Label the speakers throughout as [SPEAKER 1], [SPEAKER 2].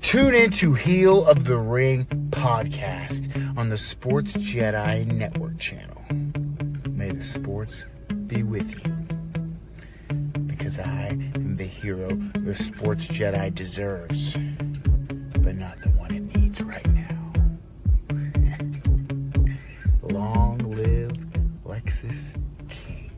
[SPEAKER 1] Tune in to Heel of the Ring podcast on the Sports Jedi Network channel. May the sports be with you. Because I am the hero the Sports Jedi deserves, but not the one it needs right now. Long live Lexus King.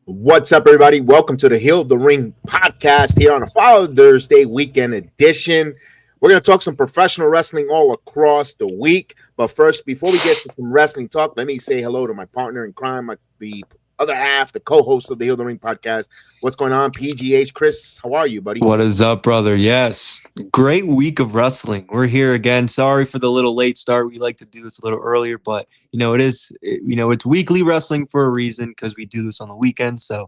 [SPEAKER 2] What's up, everybody? Welcome to the Heel of the Ring podcast here on a Father's Day weekend edition. We're going to talk some professional wrestling all across the week. But first, before we get to some wrestling talk, let me say hello to my partner in crime, the other half, the co-host of the Heel of the Ring podcast. What's going on, PGH? Chris, how are you, buddy?
[SPEAKER 3] What is up, brother? Yes. Great week of wrestling. We're here again. Sorry for the little late start. We like to do this a little earlier, but it's weekly wrestling for a reason because we do this on the weekend. So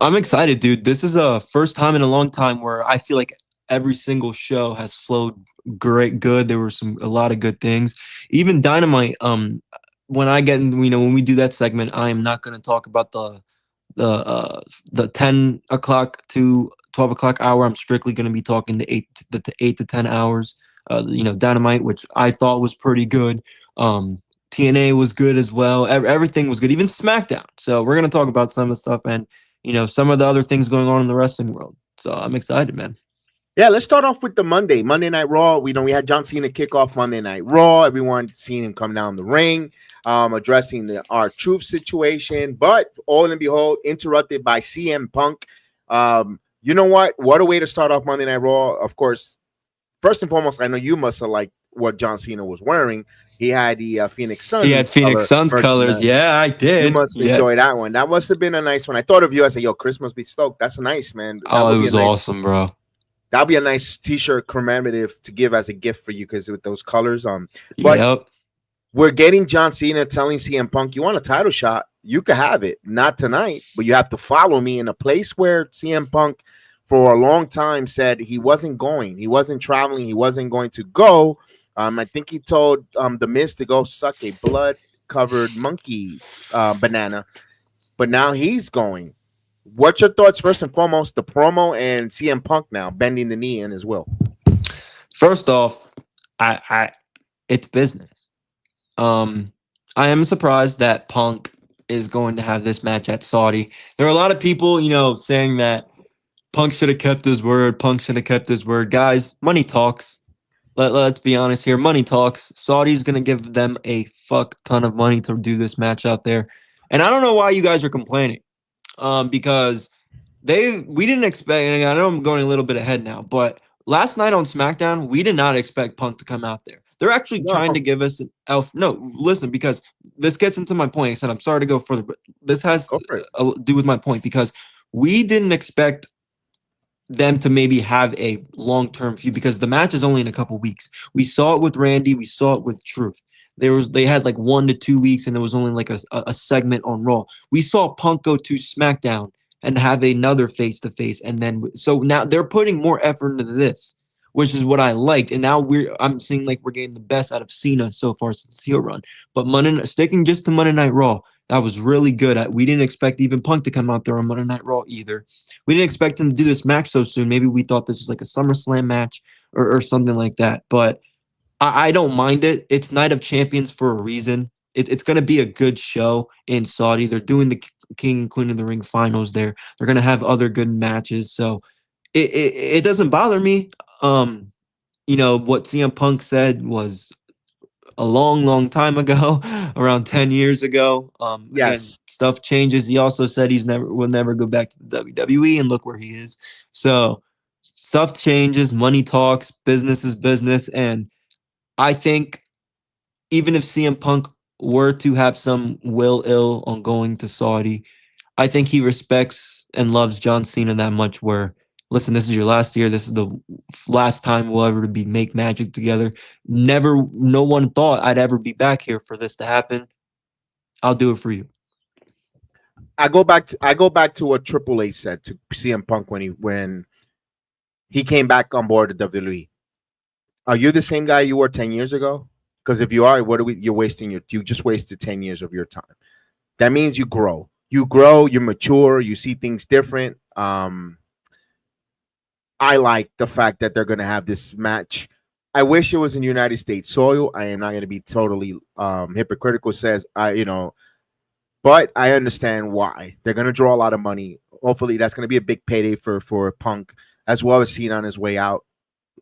[SPEAKER 3] I'm excited, dude. This is a first time in a long time where I feel like every single show has flowed good. There were a lot of good things. Even Dynamite, when we do that segment, I am not going to talk about the 10 o'clock to 12 o'clock hour. I'm strictly going to be talking the 8 to 10 hours. Dynamite, which I thought was pretty good. TNA was good as well. Everything was good, even SmackDown. So we're going to talk about some of the stuff and some of the other things going on in the wrestling world. So I'm excited, man.
[SPEAKER 2] Yeah, let's start off with the Monday Night Raw. We had John Cena kick off Monday Night Raw. Everyone seen him come down the ring, addressing the R-Truth situation, but all in behold, interrupted by CM Punk. You know what? What a way to start off Monday Night Raw. Of course, first and foremost, I know you must have liked what John Cena was wearing. He had the Phoenix Suns.
[SPEAKER 3] He had Phoenix Suns colors. Yeah, I did.
[SPEAKER 2] You must enjoy that one. That must have been a nice one. I thought of you. I said, yo, Chris must be stoked. That's nice, man.
[SPEAKER 3] Oh, it was awesome, bro.
[SPEAKER 2] That'll be a nice T-shirt commemorative to give as a gift for you because with those colors. But we're getting John Cena telling CM Punk, you want a title shot? You can have it. Not tonight, but you have to follow me in a place where CM Punk for a long time said he wasn't going. He wasn't traveling. He wasn't going to go. I think he told The Miz to go suck a blood-covered monkey banana. But now he's going. What's your thoughts, first and foremost, the promo and CM Punk now bending the knee in as well?
[SPEAKER 3] First off, it's business. I am surprised that Punk is going to have this match at Saudi. There are a lot of people, saying that Punk should have kept his word. Guys, money talks. Let's be honest here. Money talks. Saudi's going to give them a fuck ton of money to do this match out there. And I don't know why you guys are complaining. Because we didn't expect, and I know I'm going a little bit ahead now, but last night on SmackDown, we did not expect Punk to come out there. They're actually trying to give us listen, because this gets into my point. I said, I'm sorry to go further, but this has to do with my point because we didn't expect them to maybe have a long-term feud because the match is only in a couple weeks. We saw it with Randy. We saw it with Truth. They had like 1 to 2 weeks, and it was only like a segment on Raw. We saw Punk go to SmackDown and have another face-to-face, and then so now they're putting more effort into this, which is what I liked. And now I'm seeing like we're getting the best out of Cena so far since heel run. But sticking just to Monday Night Raw, that was really good. We didn't expect even Punk to come out there on Monday Night Raw either. We didn't expect him to do this match so soon. Maybe we thought this was like a SummerSlam match or something like that, but I don't mind it. It's Night of Champions for a reason. It's going to be a good show in Saudi. They're doing the King and Queen of the Ring finals there. They're going to have other good matches. So it doesn't bother me. What CM Punk said was a long, long time ago, around 10 years ago. Again, stuff changes. He also said will never go back to the WWE, and look where he is. So stuff changes, money talks, business is business, and I think even if CM Punk were to have some ill on going to Saudi, I think he respects and loves John Cena that much where, listen, this is your last year. This is the last time we'll ever make magic together. No one thought I'd ever be back here for this to happen. I'll do it for you.
[SPEAKER 2] I go back to what Triple H said to CM Punk when he came back on board the WWE. Are you the same guy you were 10 years ago? Because if you are, you just wasted 10 years of your time. That means you grow. You mature, you see things different. I like the fact that they're going to have this match. I wish it was in United States soil. I am not going to be totally hypocritical. Says but I understand why they're going to draw a lot of money. Hopefully, that's going to be a big payday for Punk as well as Cena on his way out.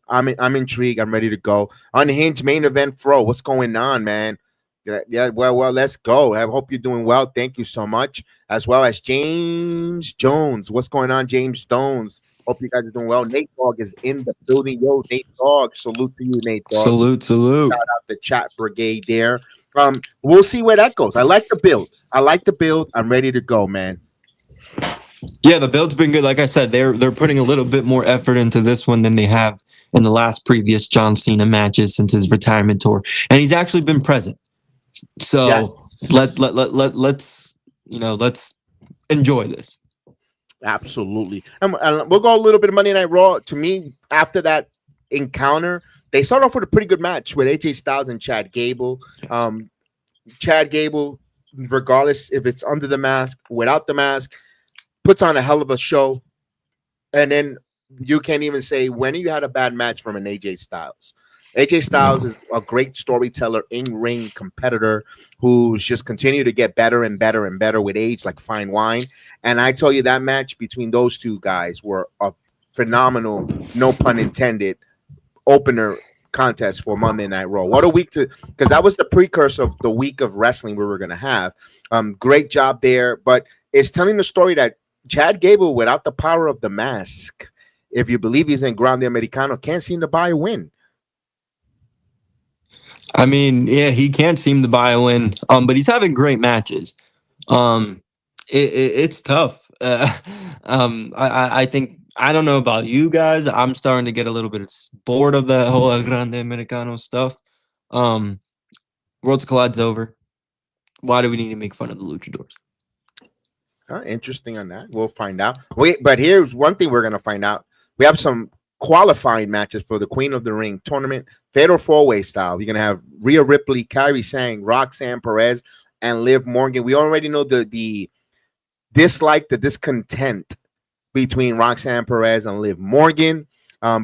[SPEAKER 2] I'm intrigued. I'm ready to go. Unhinged main event, Fro. What's going on, man? Yeah. Well, let's go. I hope you're doing well. Thank you so much. As well as James Jones. What's going on, James Jones? Hope you guys are doing well. Nate Dogg is in the building. Yo, Nate Dogg. Salute to you, Nate Dogg.
[SPEAKER 3] Salute.
[SPEAKER 2] Shout out the chat brigade there. We'll see where that goes. I like the build. I'm ready to go, man.
[SPEAKER 3] Yeah, the build's been good. Like I said, they're putting a little bit more effort into this one than they have in the last previous John Cena matches since his retirement tour, and he's actually been present. So yes. let's enjoy this.
[SPEAKER 2] Absolutely, and we'll go a little bit of Monday Night Raw. To me, after that encounter, they start off with a pretty good match with AJ Styles and Chad Gable. Chad Gable, regardless if it's under the mask, without the mask, puts on a hell of a show. And then you can't even say when you had a bad match from an AJ Styles. AJ Styles is a great storyteller, in-ring competitor who's just continued to get better and better and better with age, like fine wine. And I tell you, that match between those two guys were a phenomenal, no pun intended, opener contest for Monday Night Raw. What a week because that was the precursor of the week of wrestling we were going to have. Great job there, but it's telling the story that Chad Gable, without the power of the mask, if you believe he's in Grande Americano, can't seem to buy a win.
[SPEAKER 3] I mean, yeah, he can't seem to buy a win, but he's having great matches. It's tough. I think, I don't know about you guys. I'm starting to get a little bit bored of the whole Grande Americano stuff. Worlds Collide's over. Why do we need to make fun of the luchadors?
[SPEAKER 2] Interesting on that. We'll find out. But here's one thing we're going to find out. We have some qualifying matches for the Queen of the Ring tournament, Fatal 4-Way style. You're going to have Rhea Ripley, Kairi Sane, Roxanne Perez, and Liv Morgan. We already know the dislike, the discontent between Roxanne Perez and Liv Morgan.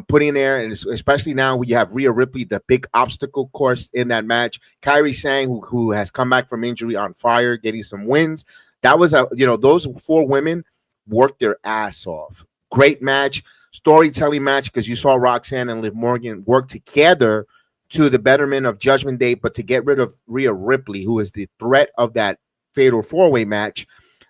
[SPEAKER 2] Putting there, and especially now when you have Rhea Ripley, the big obstacle course in that match. Kairi Sane, who has come back from injury on fire, getting some wins. That was those 4 women worked their ass off. Great match, storytelling match, because you saw Roxanne and Liv Morgan work together to the betterment of Judgment Day, but to get rid of Rhea Ripley, who is the threat of that Fatal 4-Way match.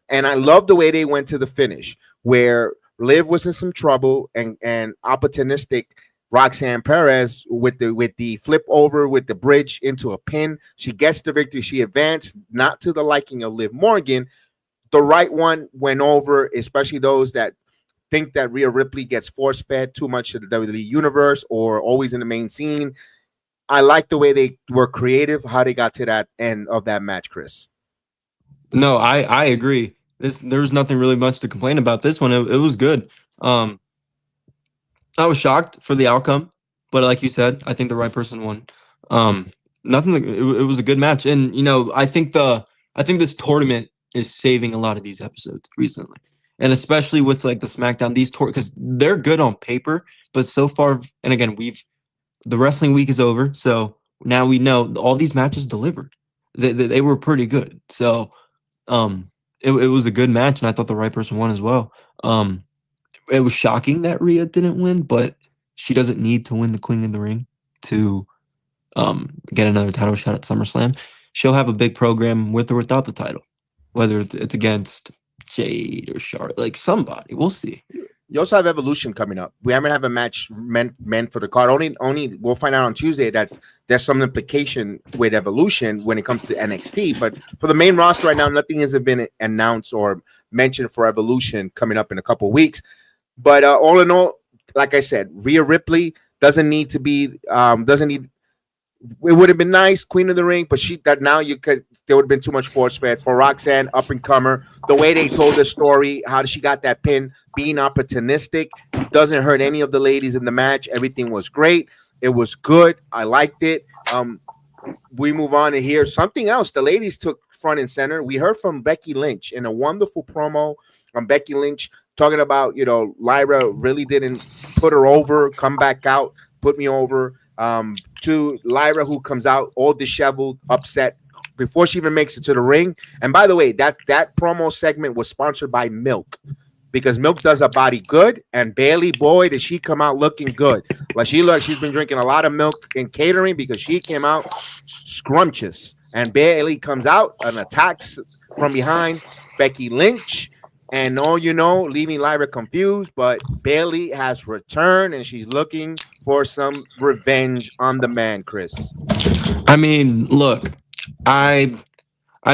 [SPEAKER 2] And I love the way they went to the finish, where Liv was in some trouble and opportunistic Roxanne Perez with the flip over with the bridge into a pin. She gets the victory. She advanced, not to the liking of Liv Morgan. The right one went over, especially those that think that Rhea Ripley gets force-fed too much to the WWE universe or always in the main scene. I like the way they were creative, how they got to that end of that match, Chris.
[SPEAKER 3] No, I agree. There's nothing really much to complain about this one. It was good. I was shocked for the outcome, but like you said, I think the right person won. It was a good match, and I think this tournament is saving a lot of these episodes recently, and especially with like the SmackDown, these because they're good on paper, but so far, and again, the wrestling week is over, so now we know all these matches delivered. They were pretty good, so it was a good match, and I thought the right person won as well. It was shocking that Rhea didn't win, but she doesn't need to win the Queen of the Ring to get another title shot at SummerSlam. She'll have a big program with or without the title, whether it's against Jade or Charlotte, like somebody. We'll see.
[SPEAKER 2] You also have Evolution coming up. We haven't have a match meant for the card. Only we'll find out on Tuesday that there's some implication with Evolution when it comes to NXT. But for the main roster right now, nothing has been announced or mentioned for Evolution coming up in a couple of weeks. But all in all, like I said, Rhea Ripley doesn't need to be it would have been nice, Queen of the Ring, but there would have been too much force fed for Roxanne, up and comer. The way they told the story, how she got that pin, being opportunistic, doesn't hurt any of the ladies in the match. Everything was great. It was good. I liked it. We move on to hear something else. The ladies took front and center. We heard from Becky Lynch in a wonderful promo from Becky Lynch talking about, Lyra really didn't put her over, come back out, put me over. To Lyra, who comes out all disheveled, upset before she even makes it to the ring. And by the way, that promo segment was sponsored by Milk, because Milk does a body good. And Bailey, boy, did she come out looking good. Like she's been drinking a lot of milk in catering, because she came out scrumptious. And Bailey comes out and attacks from behind Becky Lynch. And leaving Lyra confused, but Bailey has returned and she's looking for some revenge on the man, Chris.
[SPEAKER 3] I mean, look, I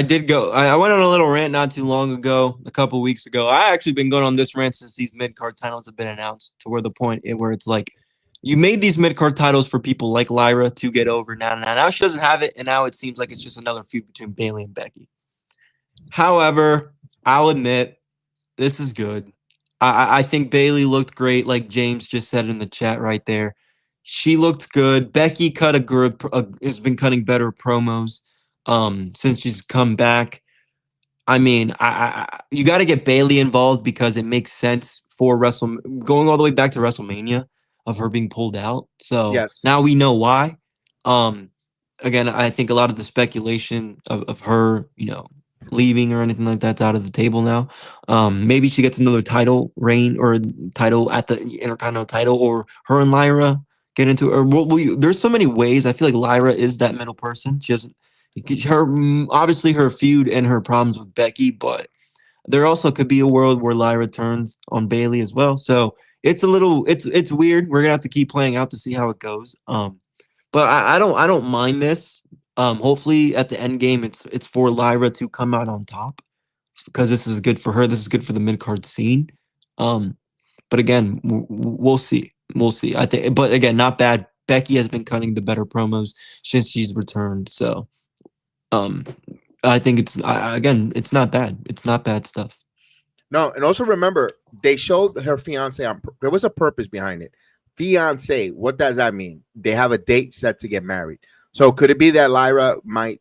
[SPEAKER 3] did go. I went on a little rant not too long ago, a couple weeks ago. I actually been going on this rant since these mid-card titles have been announced, to where the point where it's like, you made these mid-card titles for people like Lyra to get over. Now she doesn't have it, and now it seems like it's just another feud between Bailey and Becky. However, I'll admit, this is good. I think Bailey looked great, like James just said in the chat right there. She looked good. Becky has been cutting better promos since she's come back. I mean, you got to get Bailey involved, because it makes sense for going all the way back to WrestleMania of her being pulled out. So
[SPEAKER 2] yes.
[SPEAKER 3] Now we know why. Again, I think a lot of the speculation of her, leaving or anything like that's out of the table now. Maybe she gets another title reign or title at the Intercontinental title, or her and Lyra get into it. There's so many ways. I feel like Lyra is that middle person. She doesn't. Obviously her feud and her problems with Becky, but there also could be a world where Lyra turns on Bailey as well. So it's it's weird. We're gonna have to keep playing out to see how it goes. But I don't mind this. Hopefully at the end game, it's for Lyra to come out on top, because this is good for her. This is good for the mid card scene. But again, we'll see. We'll see. I think, but again, not bad. Becky has been cutting the better promos since she's returned. So, I think it's not bad. It's not bad stuff.
[SPEAKER 2] No, and also remember, they showed her fiance there was a purpose behind it. Fiance, what does that mean? They have a date set to get married. So could it be that Lyra might,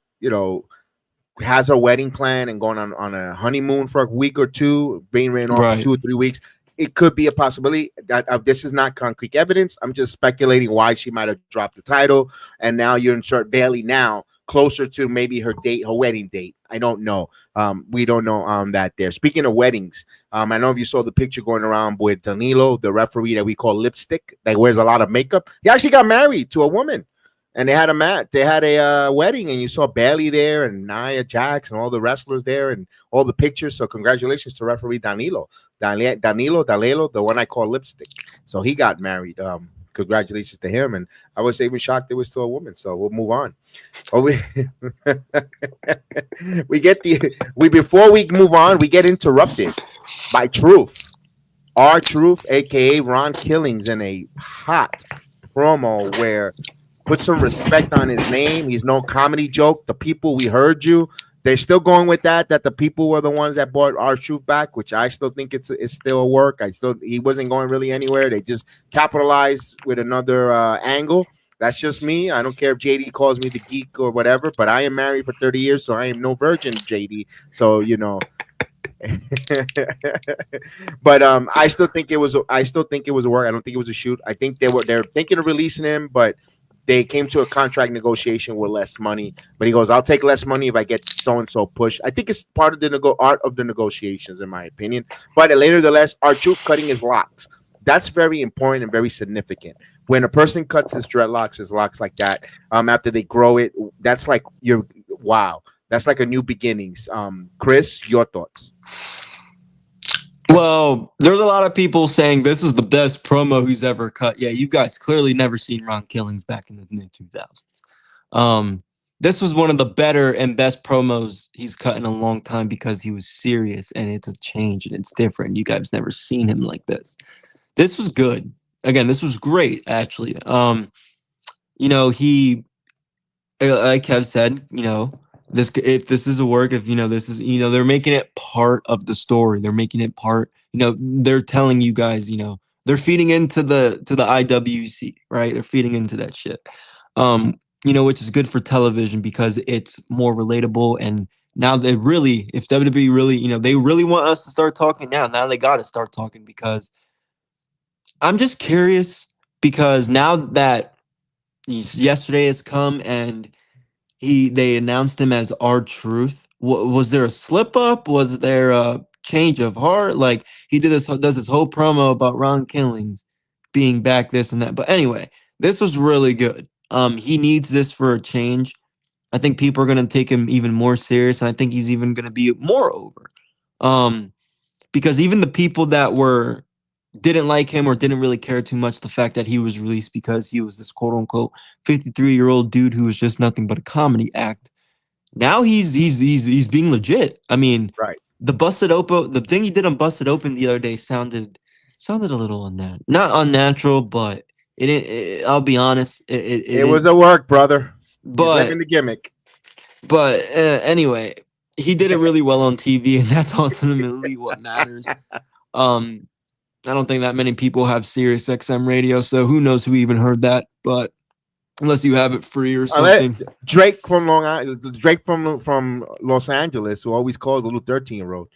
[SPEAKER 2] has her wedding plan and going on a honeymoon for a week or two, being written off for 2 or 3 weeks? It could be a possibility. That this is not concrete evidence. I'm just speculating why she might have dropped the title, and now you insert Bailey now closer to maybe her wedding date. I don't know. We don't know that there. Speaking of weddings, I don't know if you saw the picture going around with Danilo, the referee that we call Lipstick, that wears a lot of makeup. He actually got married to a woman. And they had a wedding, and you saw Bailey there and Nia Jax and all the wrestlers there and all the pictures. So congratulations to referee Danilo, the one I call Lipstick. So he got married. Congratulations to him. And I was even shocked it was to a woman. So we'll move on. Before we move on, we get interrupted by Truth. R-Truth, aka Ron Killings, in a hot promo where put some respect on his name. He's no comedy joke. The people, we heard you. They're still going with that the people were the ones that brought R-Truth back, which I still think it's still a work. He wasn't going really anywhere. They just capitalized with another angle. That's just me. I don't care if JD calls me the geek or whatever, but I am married for 30 years, so I am no virgin, JD. So, but I still think it was a work. I don't think it was a shoot. I think they're thinking of releasing him, but they came to a contract negotiation with less money. But he goes, I'll take less money if I get so-and-so push. I think it's part of the art of the negotiations, in my opinion. But later the less, R-Truth cutting his locks. That's very important and very significant. When a person cuts his locks like that, after they grow it, that's like wow. That's like a new beginnings. Chris, your thoughts?
[SPEAKER 3] Well, there's a lot of people saying this is the best promo he's ever cut. Yeah, you guys clearly never seen Ron Killings back in the mid-2000s. This was one of the better and best promos he's cut in a long time, because he was serious, and it's a change, and it's different. You guys never seen him like this. This was good. Again, this was great, actually. He, like Kev said, if this is a work, if this is, they're making it part of the story. They're making it part, they're telling you guys, they're feeding into the IWC, right? They're feeding into that shit. Which is good for television, because it's more relatable. And now if WWE really, they really want us to start talking now they got to start talking, because I'm just curious because now that yesterday has come and they announced him as R-Truth. Was there a slip up? Was there a change of heart? Like he does this whole promo about Ron Killings being back, this and that. But anyway, this was really good. He needs this for a change. I think people are going to take him even more serious, and I think he's even going to be more over. Because even the people that didn't like him or didn't really care too much the fact that he was released because he was this quote unquote 53-year-old dude who was just nothing but a comedy act. Now he's being legit. I mean,
[SPEAKER 2] right.
[SPEAKER 3] The thing he did on Busted Open the other day sounded a little not unnatural, but I'll be honest,
[SPEAKER 2] it was a work, brother.
[SPEAKER 3] But
[SPEAKER 2] he's living the gimmick.
[SPEAKER 3] But anyway, he did it really well on TV, and that's ultimately what matters. I don't think that many people have Sirius XM radio, so who knows who even heard that? But unless you have it free or something.
[SPEAKER 2] Drake from Long Island, Drake from Los Angeles, who always calls a little 13-year-old.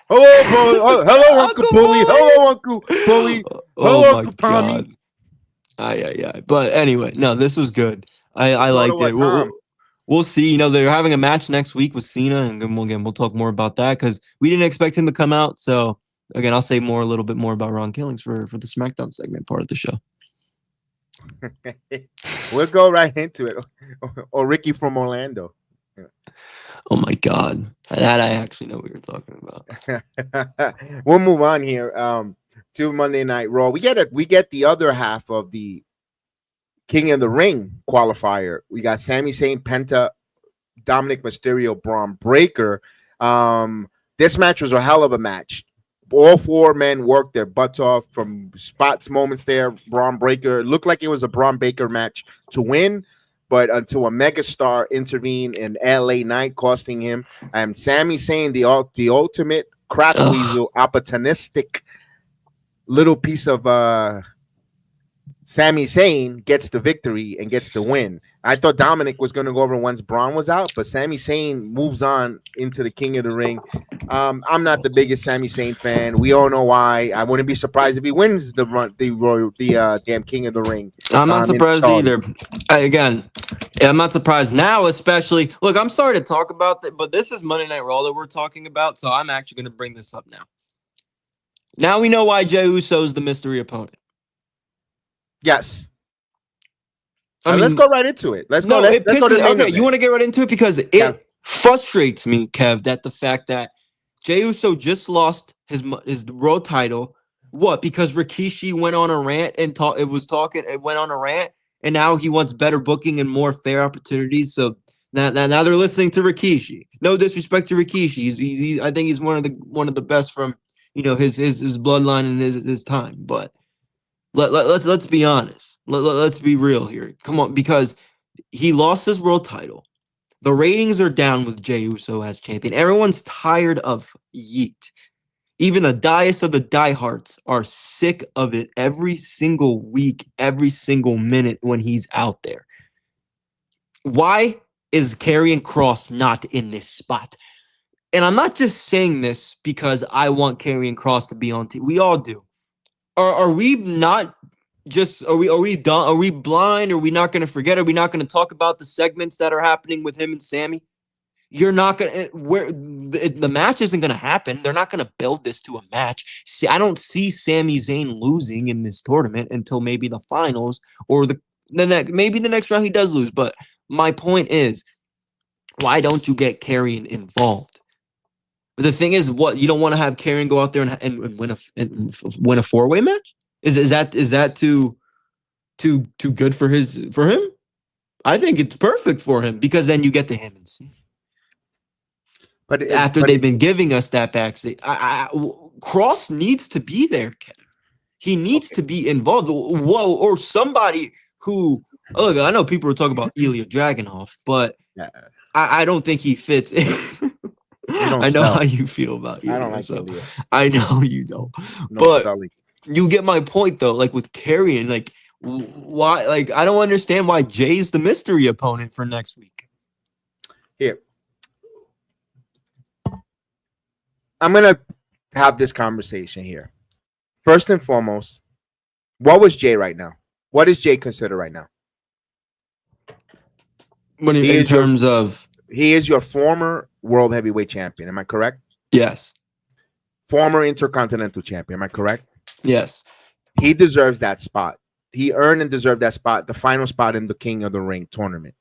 [SPEAKER 2] Hello, hello, Uncle Bully. Hello, Uncle Bully. Hello, Uncle Tommy.
[SPEAKER 3] Aye. But anyway, no, this was good. I liked it. We'll see. You know, they're having a match next week with Cena, and we'll talk more about that because we didn't expect him to come out. So again, I'll say a little bit more about Ron Killings for the SmackDown segment part of the show.
[SPEAKER 2] We'll go right into it. Or Ricky from Orlando.
[SPEAKER 3] Oh my God, that I actually know what you're talking about.
[SPEAKER 2] We'll move on here to Monday Night Raw. We get the other half of the King of the Ring qualifier. We got Sami Zayn, Penta, Dominic Mysterio, Braun Breaker. This match was a hell of a match. All four men worked their butts off from moments there. Braun Breaker looked like it was a Braun Breaker match to win, but until a megastar intervened in LA Knight, costing him. And Sami Zayn, the ultimate crap weasel, opportunistic little piece of Sami Zayn gets the victory and gets the win. I thought Dominic was going to go over once Braun was out, but Sami Zayn moves on into the King of the Ring. I'm not the biggest Sami Zayn fan. We all know why. I wouldn't be surprised if he wins the damn King of the Ring.
[SPEAKER 3] I'm not surprised either. I'm not surprised now, especially. Look, I'm sorry to talk about that, but this is Monday Night Raw that we're talking about, so I'm actually going to bring this up now. Now we know why Jey Uso is the mystery opponent.
[SPEAKER 2] Yes. Let's go right into it. Let's go.
[SPEAKER 3] You want to get right into it because it frustrates me, Kev, that the fact that Jey Uso just lost his world title. What? Because Rikishi went on a rant and went on a rant, and now he wants better booking and more fair opportunities. So now they're listening to Rikishi. No disrespect to Rikishi. I think he's one of the best from his bloodline and his time, but. Let's be honest. Let's be real here. Come on, because he lost his world title. The ratings are down with Jey Uso as champion. Everyone's tired of Yeet. Even the diest of the diehards are sick of it every single week, every single minute when he's out there. Why is Karrion Kross not in this spot? And I'm not just saying this because I want Karrion Kross to be on TV. We all do. Are we not just are we done? Are we blind? Are we not going to forget? Are we not going to talk about the segments that are happening with him and Sammy? You're not going to the match isn't going to happen. They're not going to build this to a match. See, I don't see Sami Zayn losing in this tournament until maybe the finals or maybe the next round he does lose. But my point is, why don't you get Karrion involved? But the thing is, what you don't want to have Karrion go out there and win a 4-way match? Is that too good for him? I think it's perfect for him because then you get to him and see. But they've been giving us that backstage, Kross needs to be there, Kev. He needs to be involved. Whoa, or somebody who. Look, I know people are talking about Ilya Dragunov, but I don't think he fits. I know how you feel about Ilya. I don't like Ilya. I know you don't. But you get my point, though. Like with Karrion, like why? Like I don't understand why Jay's the mystery opponent for next week.
[SPEAKER 2] Here, I'm gonna have this conversation here. first and foremost, what was Jay right now? What is Jay considered right now?
[SPEAKER 3] What do you, in terms of?
[SPEAKER 2] He is your former world heavyweight champion. Am I correct?
[SPEAKER 3] Yes.
[SPEAKER 2] Former intercontinental champion. Am I correct?
[SPEAKER 3] Yes.
[SPEAKER 2] He deserves that spot. He earned and deserved that spot, the final spot in the King of the Ring tournament.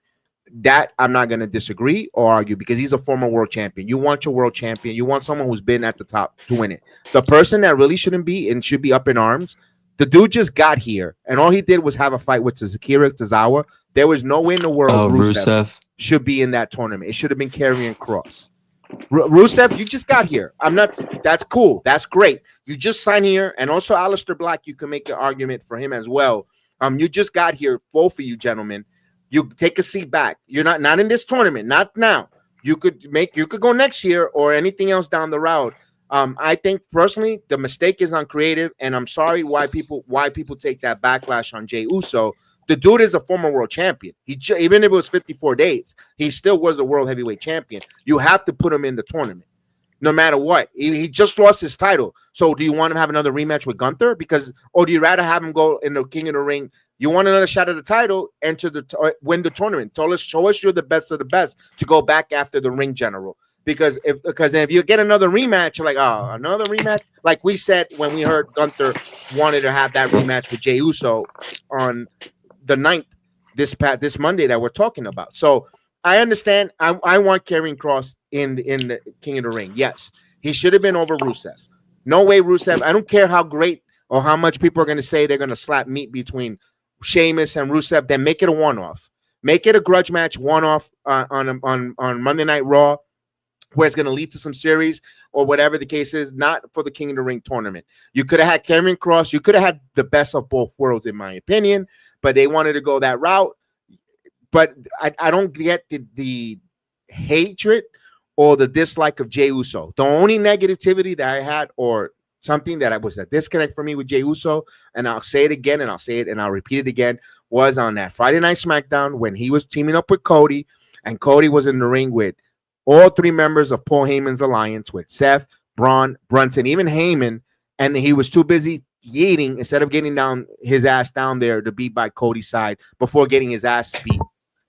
[SPEAKER 2] That I'm not going to disagree or argue because he's a former world champion. You want your world champion. You want someone who's been at the top to win it. The person that really shouldn't be and should be up in arms, the dude just got here, and all he did was have a fight with Akira Tozawa. There was no way in the world Rusev should be in that tournament. It should have been Karrion Kross. Rusev, you just got here. That's cool. That's great. You just signed here, and also Aleister Black, you can make an argument for him as well. You just got here, both of you gentlemen. You take a seat back. You're not in this tournament, not now. You could go next year or anything else down the road. I think personally the mistake is on creative, and I'm sorry why people take that backlash on Jey Uso. The dude is a former world champion. Even if it was 54 days, he still was a world heavyweight champion. You have to put him in the tournament, no matter what. He just lost his title. So do you want him to have another rematch with Gunther? Or do you rather have him go in the King of the Ring? You want another shot at the title, win the tournament. Show us you're the best of the best to go back after the ring general. Because if you get another rematch, you're like, oh, another rematch? Like we said when we heard Gunther wanted to have that rematch with Jey Uso on the 9th, this Monday that we're talking about. So I understand. I want Karrion Kross in the King of the Ring. Yes, he should have been over Rusev. No way, Rusev. I don't care how great or how much people are going to say they're going to slap meat between Sheamus and Rusev. Then make it a one-off. Make it a grudge match one-off on Monday Night Raw, where it's going to lead to some series or whatever the case is, not for the King of the Ring tournament. You could have had Karrion Kross. You could have had the best of both worlds, in my opinion, but they wanted to go that route. But I don't get the hatred or the dislike of Jey Uso. The only negativity that I had, or something that was a disconnect for me with Jey Uso, and I'll say it again, and I'll say it, and I'll repeat it again, was on that Friday Night SmackDown when he was teaming up with Cody, and Cody was in the ring with all three members of Paul Heyman's alliance, with Seth, Braun, Brunson, even Heyman, and he was too busy yeeting instead of getting his ass down there to be by Cody's side before getting his ass beat,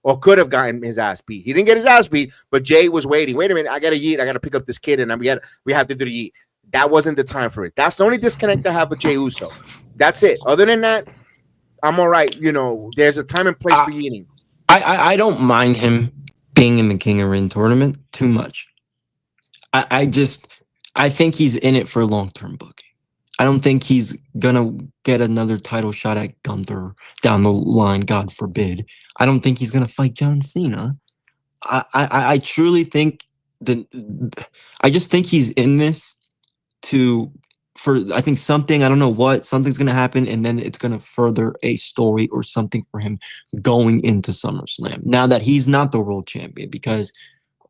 [SPEAKER 2] or could have gotten his ass beat. He didn't get his ass beat, but Jay was waiting. Wait a minute, I got to yeet. I got to pick up this kid, and we have to do the yeet. That wasn't the time for it. That's the only disconnect I have with Jey Uso. That's it. Other than that, I'm all right. There's a time and place for yeeting.
[SPEAKER 3] I don't mind him being in the King of Ring tournament too much. I think he's in it for long-term booking. I don't think he's gonna get another title shot at Gunther down the line, God forbid. I don't think he's gonna fight John Cena. I truly think I just think he's in this I think something, I don't know what, something's gonna happen, and then it's gonna further a story or something for him going into SummerSlam. Now that he's not the world champion, because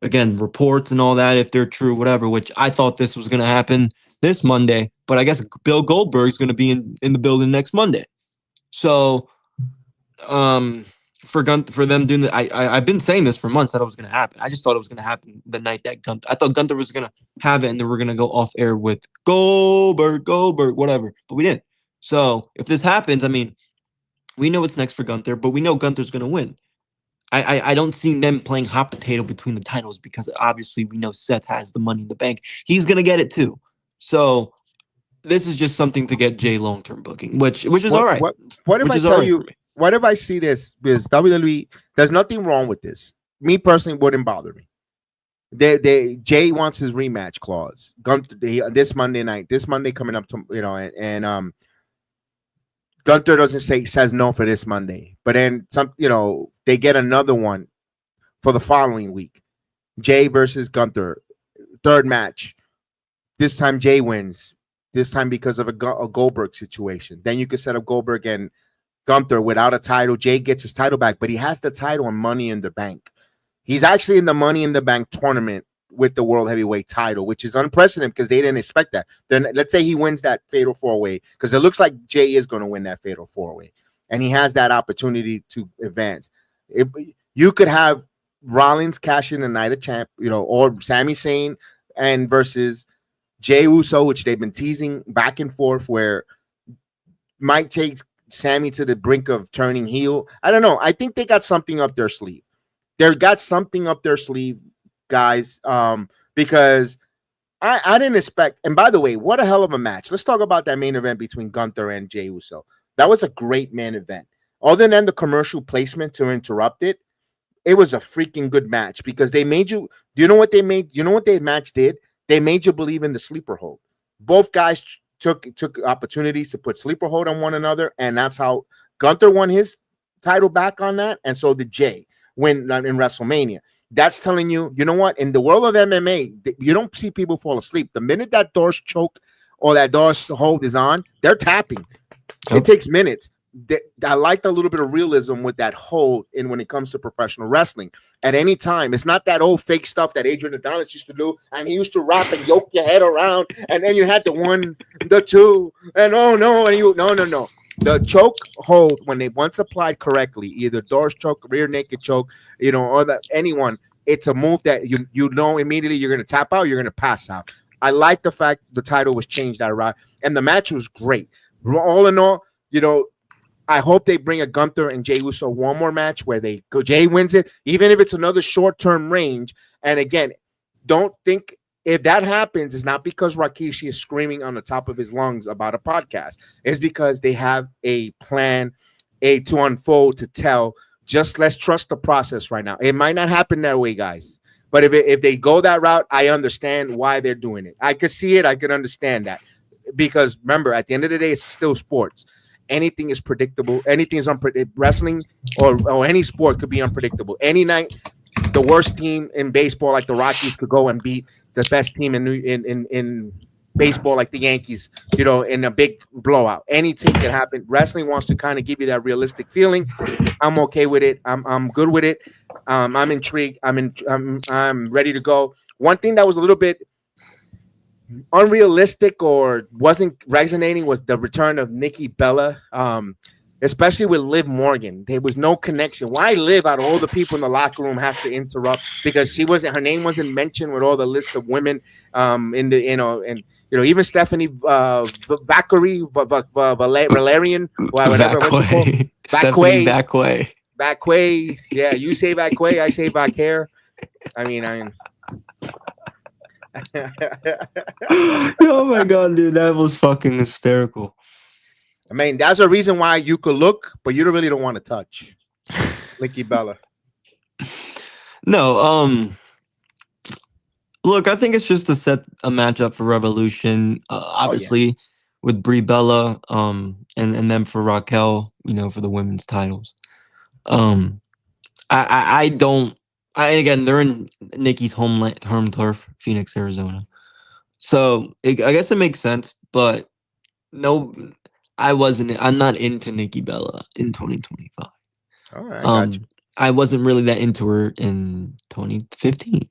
[SPEAKER 3] again, reports and all that, if they're true, whatever, which I thought this was gonna happen this Monday, but I guess Bill Goldberg's going to be in the building next Monday. So, for them doing that, I've been saying this for months that it was going to happen. I just thought it was going to happen the night that I thought Gunther was going to have it, and then we're going to go off air with Goldberg, whatever. But we didn't. So if this happens, I mean, we know what's next for Gunther, but we know Gunther's going to win. I don't see them playing hot potato between the titles, because obviously we know Seth has the Money in the Bank. He's going to get it too. So this is just something to get Jay long-term booking, which is all right.
[SPEAKER 2] What if I tell you? What if I see this? Because WWE, there's nothing wrong with this. Me personally, wouldn't bother me. Jay wants his rematch clause. This Monday coming up to and Gunther says no for this Monday, but then they get another one for the following week. Jay versus Gunther, third match. This time Jay wins. This time because of a Goldberg situation. Then you could set up Goldberg and Gunther without a title. Jay gets his title back, but he has the title on Money in the Bank. He's actually in the Money in the Bank tournament with the World Heavyweight title, which is unprecedented because they didn't expect that. Then let's say he wins that Fatal 4-Way, because it looks like Jay is going to win that Fatal 4-Way, and he has that opportunity to advance. If you could have Rollins cash in the Night of Champ, or Sami Zayn and versus Jey Uso, which they've been teasing back and forth, where might take Sammy to the brink of turning heel. I don't know. I think they got something up their sleeve. They got something up their sleeve, guys, because I didn't expect. And by the way, what a hell of a match. Let's talk about that main event between Gunther and Jey Uso. That was a great main event. Other than the commercial placement to interrupt it, it was a freaking good match because they made you. You know what they made? You know what their match did? They made you believe in the sleeper hold. Both guys took opportunities to put sleeper hold on one another, and that's how Gunther won his title back on that, and so did Jey in WrestleMania. That's telling you, you know what? In the world of MMA, you don't see people fall asleep. The minute that door's choke or that door's hold is on, they're tapping. It takes minutes. I liked a little bit of realism with that hold in when it comes to professional wrestling. At any time, it's not that old fake stuff that Adrian Adonis used to do, and he used to rap and yoke your head around, and then you had the 1, the 2, and oh no, and you no. The choke hold, when they once applied correctly, either doors choke, rear naked choke, or anyone, it's a move that you know immediately you're going to tap out, you're going to pass out. I like the fact the title was changed that route, and the match was great. All in all, I hope they bring a Gunther and Jey Uso one more match where Jey wins it, even if it's another short-term range. And again, don't think if that happens, it's not because Rikishi is screaming on the top of his lungs about a podcast. It's because they have a plan to unfold, to tell. Just let's trust the process right now. It might not happen that way, guys. But if they go that route, I understand why they're doing it. I could see it. I could understand that. Because remember, at the end of the day, it's still sports. Anything is predictable. Anything is unpredictable. Wrestling or any sport could be unpredictable. Any night, the worst team in baseball, like the Rockies, could go and beat the best team in baseball, like the Yankees, in a big blowout. Anything can happen. Wrestling wants to kind of give you that realistic feeling. I'm okay with it. I'm good with it. I'm intrigued. I'm ready to go. One thing that was a little bit unrealistic or wasn't resonating was the return of Nikki Bella, especially with Liv Morgan. There was no connection. Why Liv, out of all the people in the locker room, has to interrupt because her name wasn't mentioned with all the list of women even Stephanie Valkyrie, Valerian, whatever. Vacquay. Yeah, you say Vacquay, I say Vacare. I mean.
[SPEAKER 3] Oh my god, dude, that was fucking hysterical.
[SPEAKER 2] I mean, that's a reason why you could look, but you really don't want to touch Nikki Bella.
[SPEAKER 3] No, look, I think it's just to set a matchup for Revolution. Obviously, with Brie Bella, and then for Raquel, for the women's titles. Again, they're in Nikki's home turf, Phoenix, Arizona. So I guess it makes sense, but no, I'm not into Nikki Bella in 2025.
[SPEAKER 2] All right, I got you.
[SPEAKER 3] I wasn't really that into her in 2015,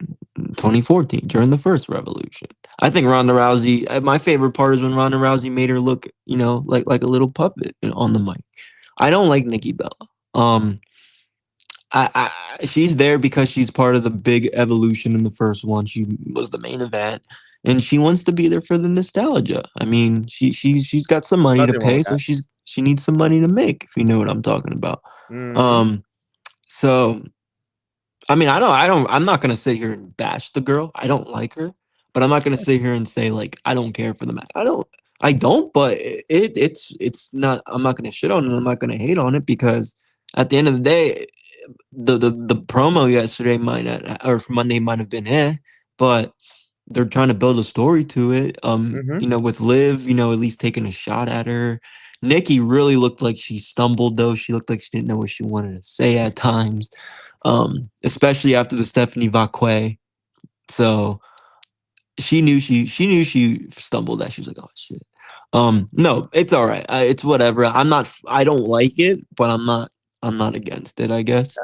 [SPEAKER 3] 2014 during the first Revolution. I think Ronda Rousey, my favorite part is when Ronda Rousey made her look, like a little puppet on the mic. I don't like Nikki Bella. She's there because she's part of the big evolution in the first one. She was the main event, and she wants to be there for the nostalgia. I mean, she's got some money to pay, so she needs some money to make. If you know what I'm talking about. So, I mean, I'm not gonna sit here and bash the girl. I don't like her, but I'm not gonna sit here and say like I don't care for the match. I don't. But it's not. I'm not gonna shit on it. I'm not gonna hate on it because at the end of the day. The promo yesterday or Monday might have been but they're trying to build a story to it. With Liv, at least taking a shot at her. Nikki really looked like she stumbled though. She looked like she didn't know what she wanted to say at times, especially after the Stephanie Vacquay. So she knew she stumbled. That she was like, oh shit. No, it's all right. It's whatever. I don't like it, but I'm not against it, I guess.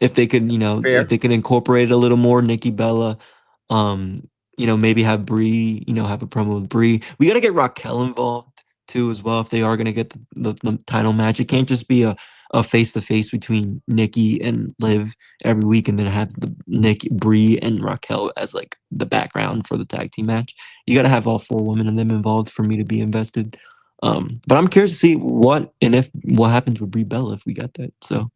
[SPEAKER 3] If they could, if they could incorporate a little more Nikki Bella, maybe have Brie, have a promo with Brie. We got to get Raquel involved too as well if they are going to get the title match. It can't just be a face-to-face between Nikki and Liv every week and then have the Brie and Raquel as like the background for the tag team match. You got to have all four women of them involved for me to be invested. But I'm curious to see what happens with Brie Bella if we got that. So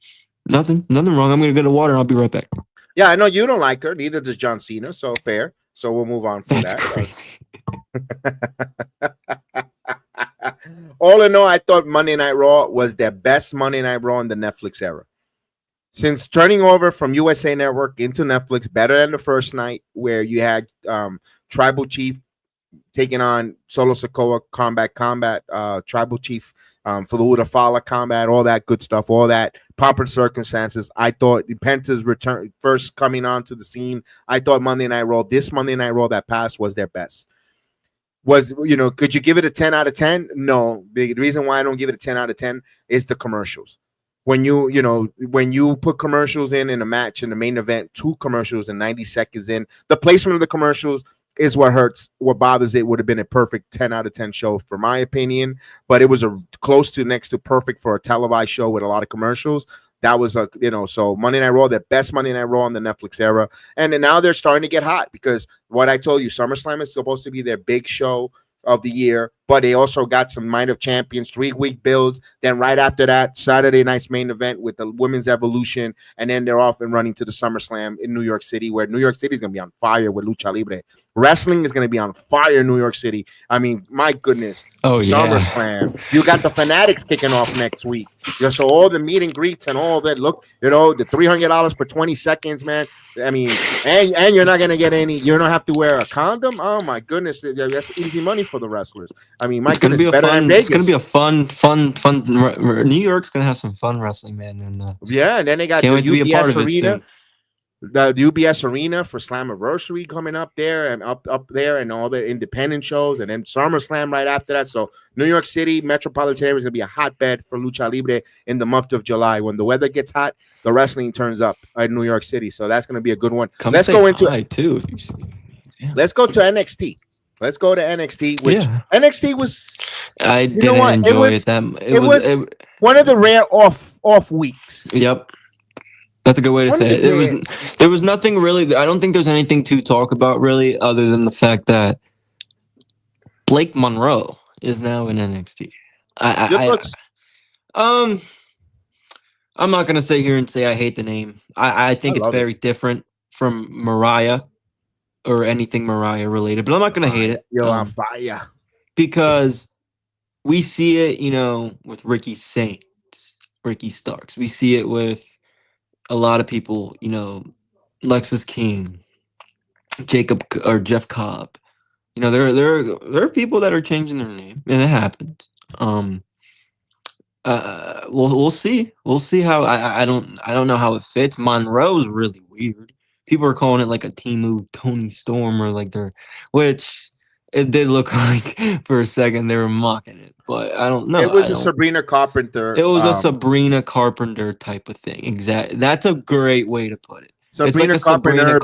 [SPEAKER 3] nothing wrong. I'm gonna go to water and I'll be right back.
[SPEAKER 2] Yeah, I know you don't like her. Neither does John Cena. So fair. So we'll move on from
[SPEAKER 3] That's
[SPEAKER 2] that.
[SPEAKER 3] crazy.
[SPEAKER 2] All in all, I thought Monday Night Raw was the best Monday Night Raw in the Netflix era. Since turning over from USA Network into Netflix, better than the first night where you had Tribal Chief taking on Solo Sikoa, Combat, Tribal Chief, Faluda Fala Combat, all that good stuff, all that pomp and circumstances. I thought Penta's return first coming onto the scene. I thought this Monday Night Raw that passed was their best. Could you give it a 10 out of 10? No. The reason why I don't give it a 10 out of 10 is the commercials. When you put commercials in a match in the main event, 2 commercials and 90 seconds in, the placement of the commercials is what hurts. What bothers it would have been a perfect 10 out of 10 show, for my opinion, but it was a close to next to perfect for a televised show with a lot of commercials. That was so Monday Night Raw, the best Monday Night Raw in the Netflix era. And then now they're starting to get hot because what I told you, SummerSlam is supposed to be their big show of the year, but they also got some Night of Champions 3-week builds. Then right after that, Saturday night's main event with the Women's Evolution, and then they're off and running to the SummerSlam in New York City, where New York City is going to be on fire with Lucha Libre. Wrestling is going to be on fire in New York City. I mean, my goodness.
[SPEAKER 3] Oh, yeah.
[SPEAKER 2] SummerSlam. You got the Fanatics kicking off next week. So all the meet and greets and all that. Look, the $300 for 20 seconds, man. I mean, and you're not going to get any. You don't have to wear a condom. Oh, my goodness. That's easy money for the wrestlers. I mean, my goodness.
[SPEAKER 3] It's going to be a fun. New York's going to have some fun wrestling, man. And
[SPEAKER 2] and then they got
[SPEAKER 3] can't wait to be a part of
[SPEAKER 2] Arena.
[SPEAKER 3] it soon.
[SPEAKER 2] The UBS Arena for Slammiversary coming up there and up there, and all the independent shows, and then SummerSlam right after that. So New York City metropolitan area is going to be a hotbed for Lucha Libre in the month of July. When the weather gets hot, the wrestling turns up in New York City. So that's going to be a good one. Let's go into Let's go to NXT. Let's go to NXT. Which NXT was.
[SPEAKER 3] I didn't enjoy it. It was
[SPEAKER 2] one of the rare off weeks.
[SPEAKER 3] Yep. That's a good way to say it. There was nothing really. I don't think there's anything to talk about really, other than the fact that Blake Monroe is now in NXT. I'm not gonna sit here and say I hate the name. I think it's very different from Mariah or anything Mariah related, but I'm not gonna hate it.
[SPEAKER 2] You're on fire
[SPEAKER 3] because we see it, with Ricky Saints, Ricky Starks. We see it with a lot of people, Lexus King, Jacob or Jeff Cobb. There are people that are changing their name, and it happens. We'll see. We'll see how. I don't know how it fits. Monroe's really weird. People are calling it like a Temu Tony Storm or which it did look like for a second they were mocking it, but I don't know.
[SPEAKER 2] It was a Sabrina Carpenter.
[SPEAKER 3] It was a Sabrina Carpenter type of thing. Exactly. That's a great way to put it.
[SPEAKER 2] Sabrina Carpenter.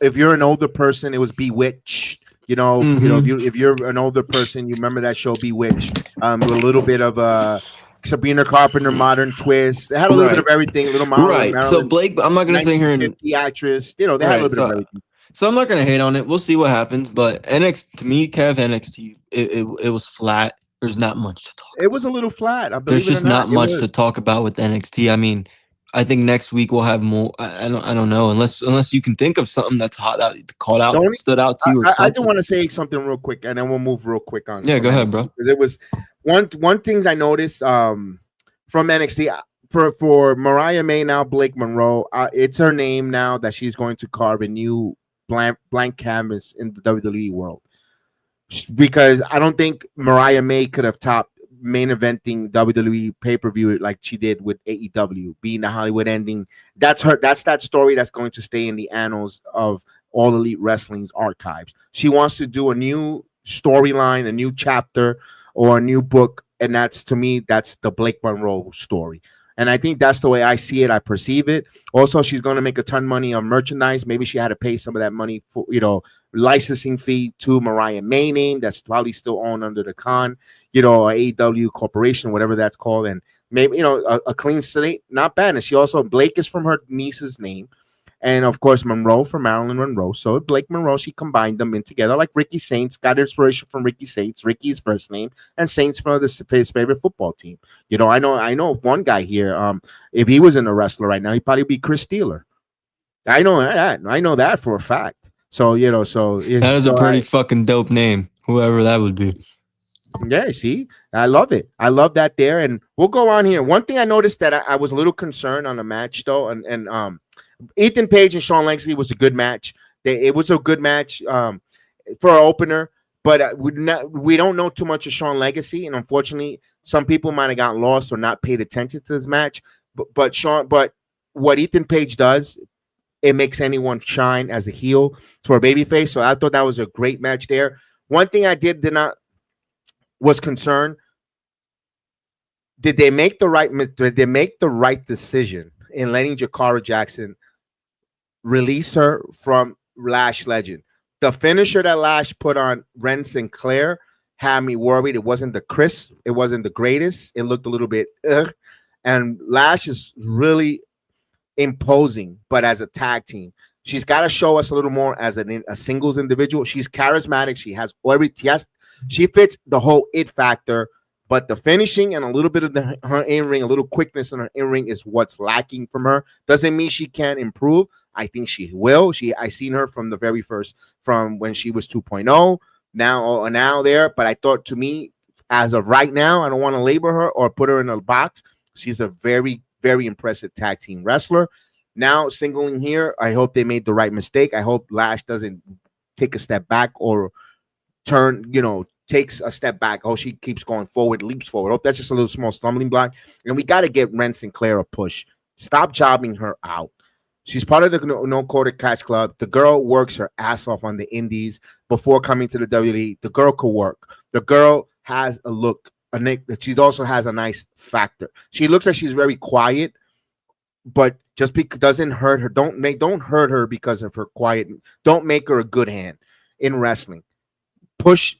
[SPEAKER 2] If you're an older person, it was Bewitched. If you're an older person, you remember that show Bewitched. With a little bit of a Sabrina Carpenter modern twist. It had a little bit of everything. A little modern.
[SPEAKER 3] Right. So Blake, I'm not gonna sit here and
[SPEAKER 2] the actress. They had a little bit of everything.
[SPEAKER 3] So I'm not gonna hate on it. We'll see what happens. But NXT, it was flat. There's not much to talk about.
[SPEAKER 2] It was a little flat.
[SPEAKER 3] There's just not much to talk about with NXT. I mean, I think next week we'll have more. I don't know, unless you can think of something that's hot out, called out, stood out to you.
[SPEAKER 2] I do want to say something real quick, and then we'll move real quick on.
[SPEAKER 3] Yeah, go ahead, bro.
[SPEAKER 2] Because it was one thing I noticed from NXT for Mariah May now, Blake Monroe. It's her name now that she's going to carve a new blank canvas in the WWE world, because I don't think Mariah May could have topped main eventing WWE pay-per-view like she did with AEW, being the Hollywood ending. That's that story that's going to stay in the annals of All Elite Wrestling's archives. She wants to do a new storyline, a new chapter, or a new book, and that's, to me, that's the Blake Monroe story. And I think that's the way I see it. I perceive it. Also, she's going to make a ton of money on merchandise. Maybe she had to pay some of that money for, licensing fee to Mariah May name that's probably still owned under the Khan, AEW Corporation, whatever that's called. And maybe, a clean slate, not bad. And she also, Blake is from her niece's name. And of course, Monroe from Marilyn Monroe. So Blake Monroe, she combined them in together, like Ricky Saints got inspiration from Ricky Saints, Ricky's first name, and Saints from his favorite football team. I know one guy here. If he was in a wrestler right now, he'd probably be Chris Steeler. I know that. I know that for a fact. So
[SPEAKER 3] that is a pretty fucking dope name, whoever that would be.
[SPEAKER 2] Yeah, see, I love it. I love that there, and we'll go on here. One thing I noticed that I was a little concerned on the match though, and Ethan Page and Sean Legacy was a good match. It was a good match for an opener, but we don't know too much of Sean Legacy, and unfortunately, some people might have gotten lost or not paid attention to this match. But what Ethan Page does, it makes anyone shine as a heel for a babyface. So I thought that was a great match there. One thing I did not was concerned. Did they make the right decision in letting Jakara Jackson release her from Lash Legend? The finisher that Lash put on Ren Sinclair had me worried. It wasn't the crisp. It wasn't the greatest. It looked a little bit and Lash is really imposing, but as a tag team. She's got to show us a little more as a singles individual. She's charismatic. She has she fits the whole it factor, but the finishing and a little bit of her in-ring, a little quickness in her in-ring is what's lacking from her. Doesn't mean she can't improve. I think she will. I seen her from the very first, from when she was 2.0, now there. But I thought, to me, as of right now, I don't want to label her or put her in a box. She's a very, very impressive tag team wrestler. Now, singling here, I hope they made the right mistake. I hope Lash doesn't take a step back or takes a step back. Oh, she keeps going forward, leaps forward. Oh, that's just a little small stumbling block. And we got to get Ren Sinclair a push. Stop jobbing her out. She's part of the No Quarter Catch Club. The girl works her ass off on the indies before coming to the WWE. The girl could work. The girl has a look. She also has a nice factor. She looks like she's very quiet, but just because doesn't hurt her. Don't hurt her because of her quiet. Don't make her a good hand in wrestling. Push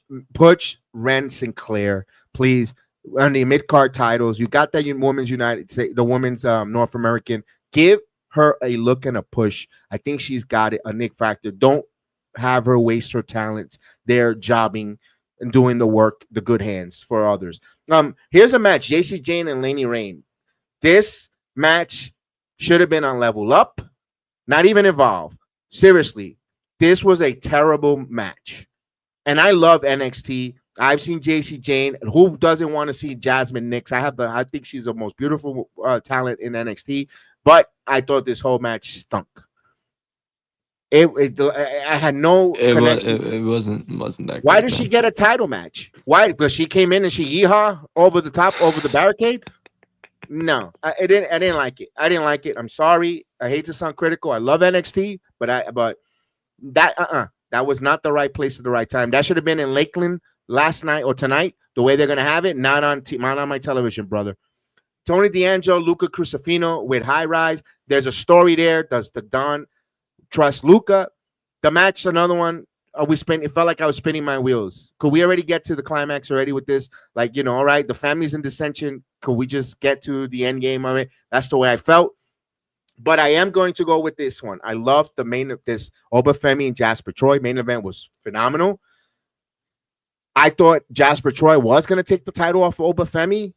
[SPEAKER 2] Ren Sinclair, please, on the mid-card titles. You got that Women's United, the Women's North American. Give her a look and a push. I think she's got it, a Nick factor. Don't have her waste her talents. They're jobbing and doing the work, the good hands for others. Here's a match: JC Jane and Laney Rain. This match should have been on Level Up, not even Evolve. Seriously, this was a terrible match. And I love NXT. I've seen JC Jane. Who doesn't want to see Jasmine Nix? I think she's the most beautiful talent in NXT. But I thought this whole match stunk. I had no connection.
[SPEAKER 3] It wasn't that.
[SPEAKER 2] Why did she get a title match? Why? Because she came in and she yeehaw over the top, over the barricade. No, I didn't like it. I didn't like it. I'm sorry. I hate to sound critical. I love NXT, but that was not the right place at the right time. That should have been in Lakeland last night or tonight. The way they're gonna have it, not on my television, brother. Tony D'Angelo, Luca Crucifino with High Rise. There's a story there. Does the Don trust Luca? The match, another one. It felt like I was spinning my wheels. Could we already get to the climax already with this? All right, the family's in dissension. Could we just get to the end game of it? That's the way I felt. But I am going to go with this one. I loved the main of this Obafemi and Jasper Troy. Main event was phenomenal. I thought Jasper Troy was going to take the title off of Obafemi.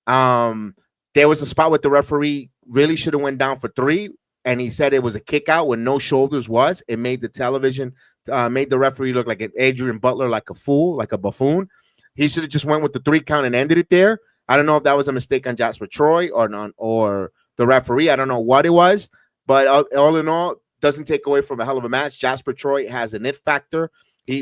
[SPEAKER 2] There was a spot where the referee really should have went down for 3, and he said it was a kick out when no shoulders was. It made the television, made the referee look like an Adrian Butler, like a fool, like a buffoon. He should have just went with the 3 count and ended it there. I don't know if that was a mistake on Jasper Troy or the referee. I don't know what it was, but all in all, doesn't take away from a hell of a match. Jasper Troy has an it factor. I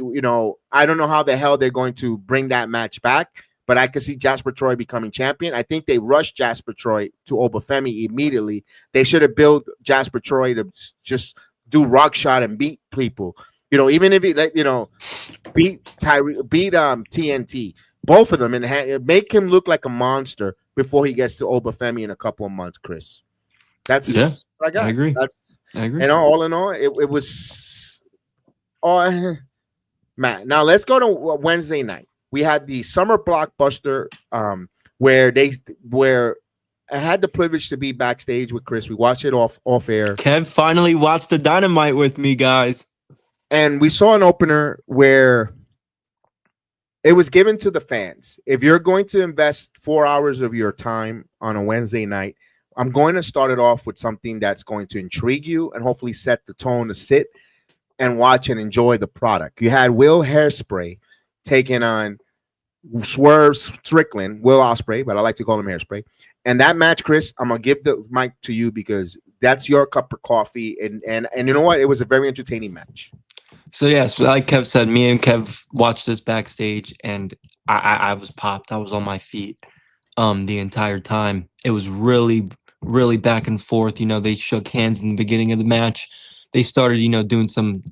[SPEAKER 2] don't know how the hell they're going to bring that match back, but I could see Jasper Troy becoming champion. I think they rushed Jasper Troy to Obafemi immediately. They should have built Jasper Troy to just do rock shot and beat people. Even if he beat TNT, both of them, and make him look like a monster before he gets to Obafemi in a couple of months, Chris. That's what I got.
[SPEAKER 3] I agree. I agree.
[SPEAKER 2] And all in all, it was Matt. Now let's go to Wednesday night. We had the summer blockbuster where I had the privilege to be backstage with Chris. We watched it off air.
[SPEAKER 3] Kev finally watched the Dynamite with me, guys.
[SPEAKER 2] And we saw an opener where it was given to the fans. If you're going to invest 4 hours of your time on a Wednesday night, I'm going to start it off with something that's going to intrigue you and hopefully set the tone to sit and watch and enjoy the product. You had Will Hairspray taking on Swerve Strickland, Will Ospreay, but I like to call him Hairspray. And that match, Chris, I'm gonna give the mic to you because that's your cup of coffee. And you know what? It was a very entertaining match.
[SPEAKER 3] So yes, like Kev said, me and Kev watched this backstage, and I was popped. I was on my feet the entire time. It was really, really back and forth. You know, they shook hands in the beginning of the match. They started, you know, doing some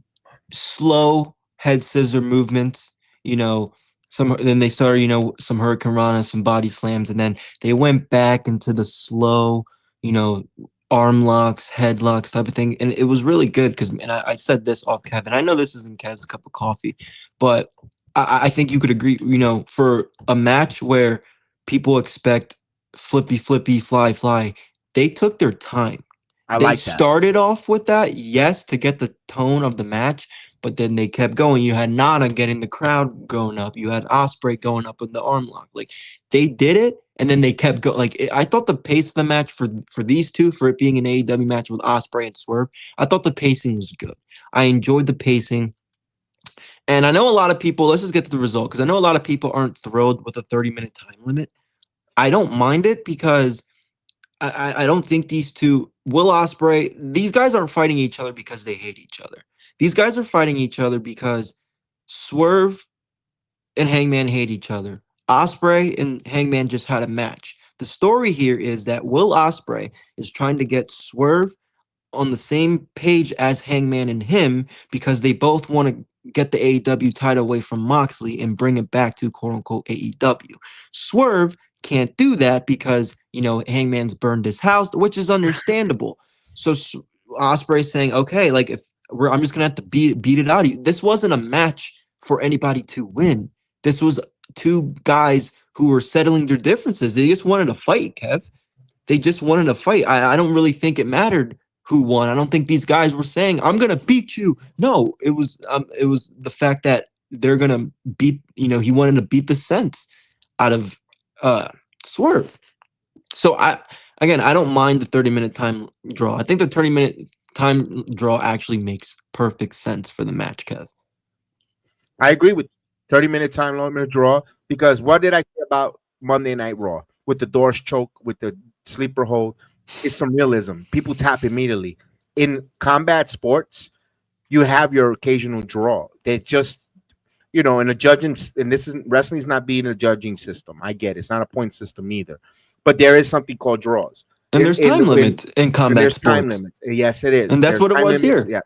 [SPEAKER 3] slow head scissor movements. You know, then they started, you know, some Hurricane Rana, some body slams, and then they went back into the slow, you know, arm locks, head locks type of thing. And it was really good because, and I said this off Kevin. I know this isn't Kev's cup of coffee, but I think you could agree, you know, for a match where people expect flippy, fly, they took their time. They started off with that, yes, to get the tone of the match, but then they kept going. You had Nana getting the crowd going up. You had Ospreay going up with the arm lock. Like, they did it, and then they kept going. Like, I thought the pace of the match for these two, for it being an AEW match with Ospreay and Swerve, I thought the pacing was good. I enjoyed the pacing. And I know a lot of people, let's just get to the result, because I know a lot of people aren't thrilled with a 30-minute time limit. I don't mind it because I don't think these two, Will Ospreay, these guys aren't fighting each other because they hate each other. These guys are fighting each other because Swerve and Hangman hate each other. Ospreay and Hangman just had a match. The story here is that Will Ospreay is trying to get Swerve on the same page as Hangman and him because they both want to get the AEW title away from Moxley and bring it back to quote-unquote AEW. Swerve can't do that because, you know, Hangman's burned his house, which is understandable. So Ospreay's saying, okay, like, if I'm just gonna have to beat it out of you. This wasn't a match for anybody to win. This was two guys who were settling their differences. They just wanted to fight, Kev. They just wanted to fight. I don't really think it mattered who won. I don't think these guys were saying, I'm gonna beat you. No, it was the fact that they're gonna beat, you know, he wanted to beat the sense out of Swerve. So I don't mind the 30-minute time draw. I think the 30-minute time draw actually makes perfect sense for the match, Kev.
[SPEAKER 2] I agree with 30-minute time limit draw because what did I say about Monday Night Raw with the doors choke, with the sleeper hold? It's some realism. People tap immediately. In combat sports, you have your occasional draw. They just, you know, in a judging, and this isn't, wrestling's not being a judging system. I get it. It's not a point system either. But there is something called draws.
[SPEAKER 3] And there's time limits in combat sports.
[SPEAKER 2] Time limits. Yes, it is.
[SPEAKER 3] And that's what it was here.
[SPEAKER 2] Yeah.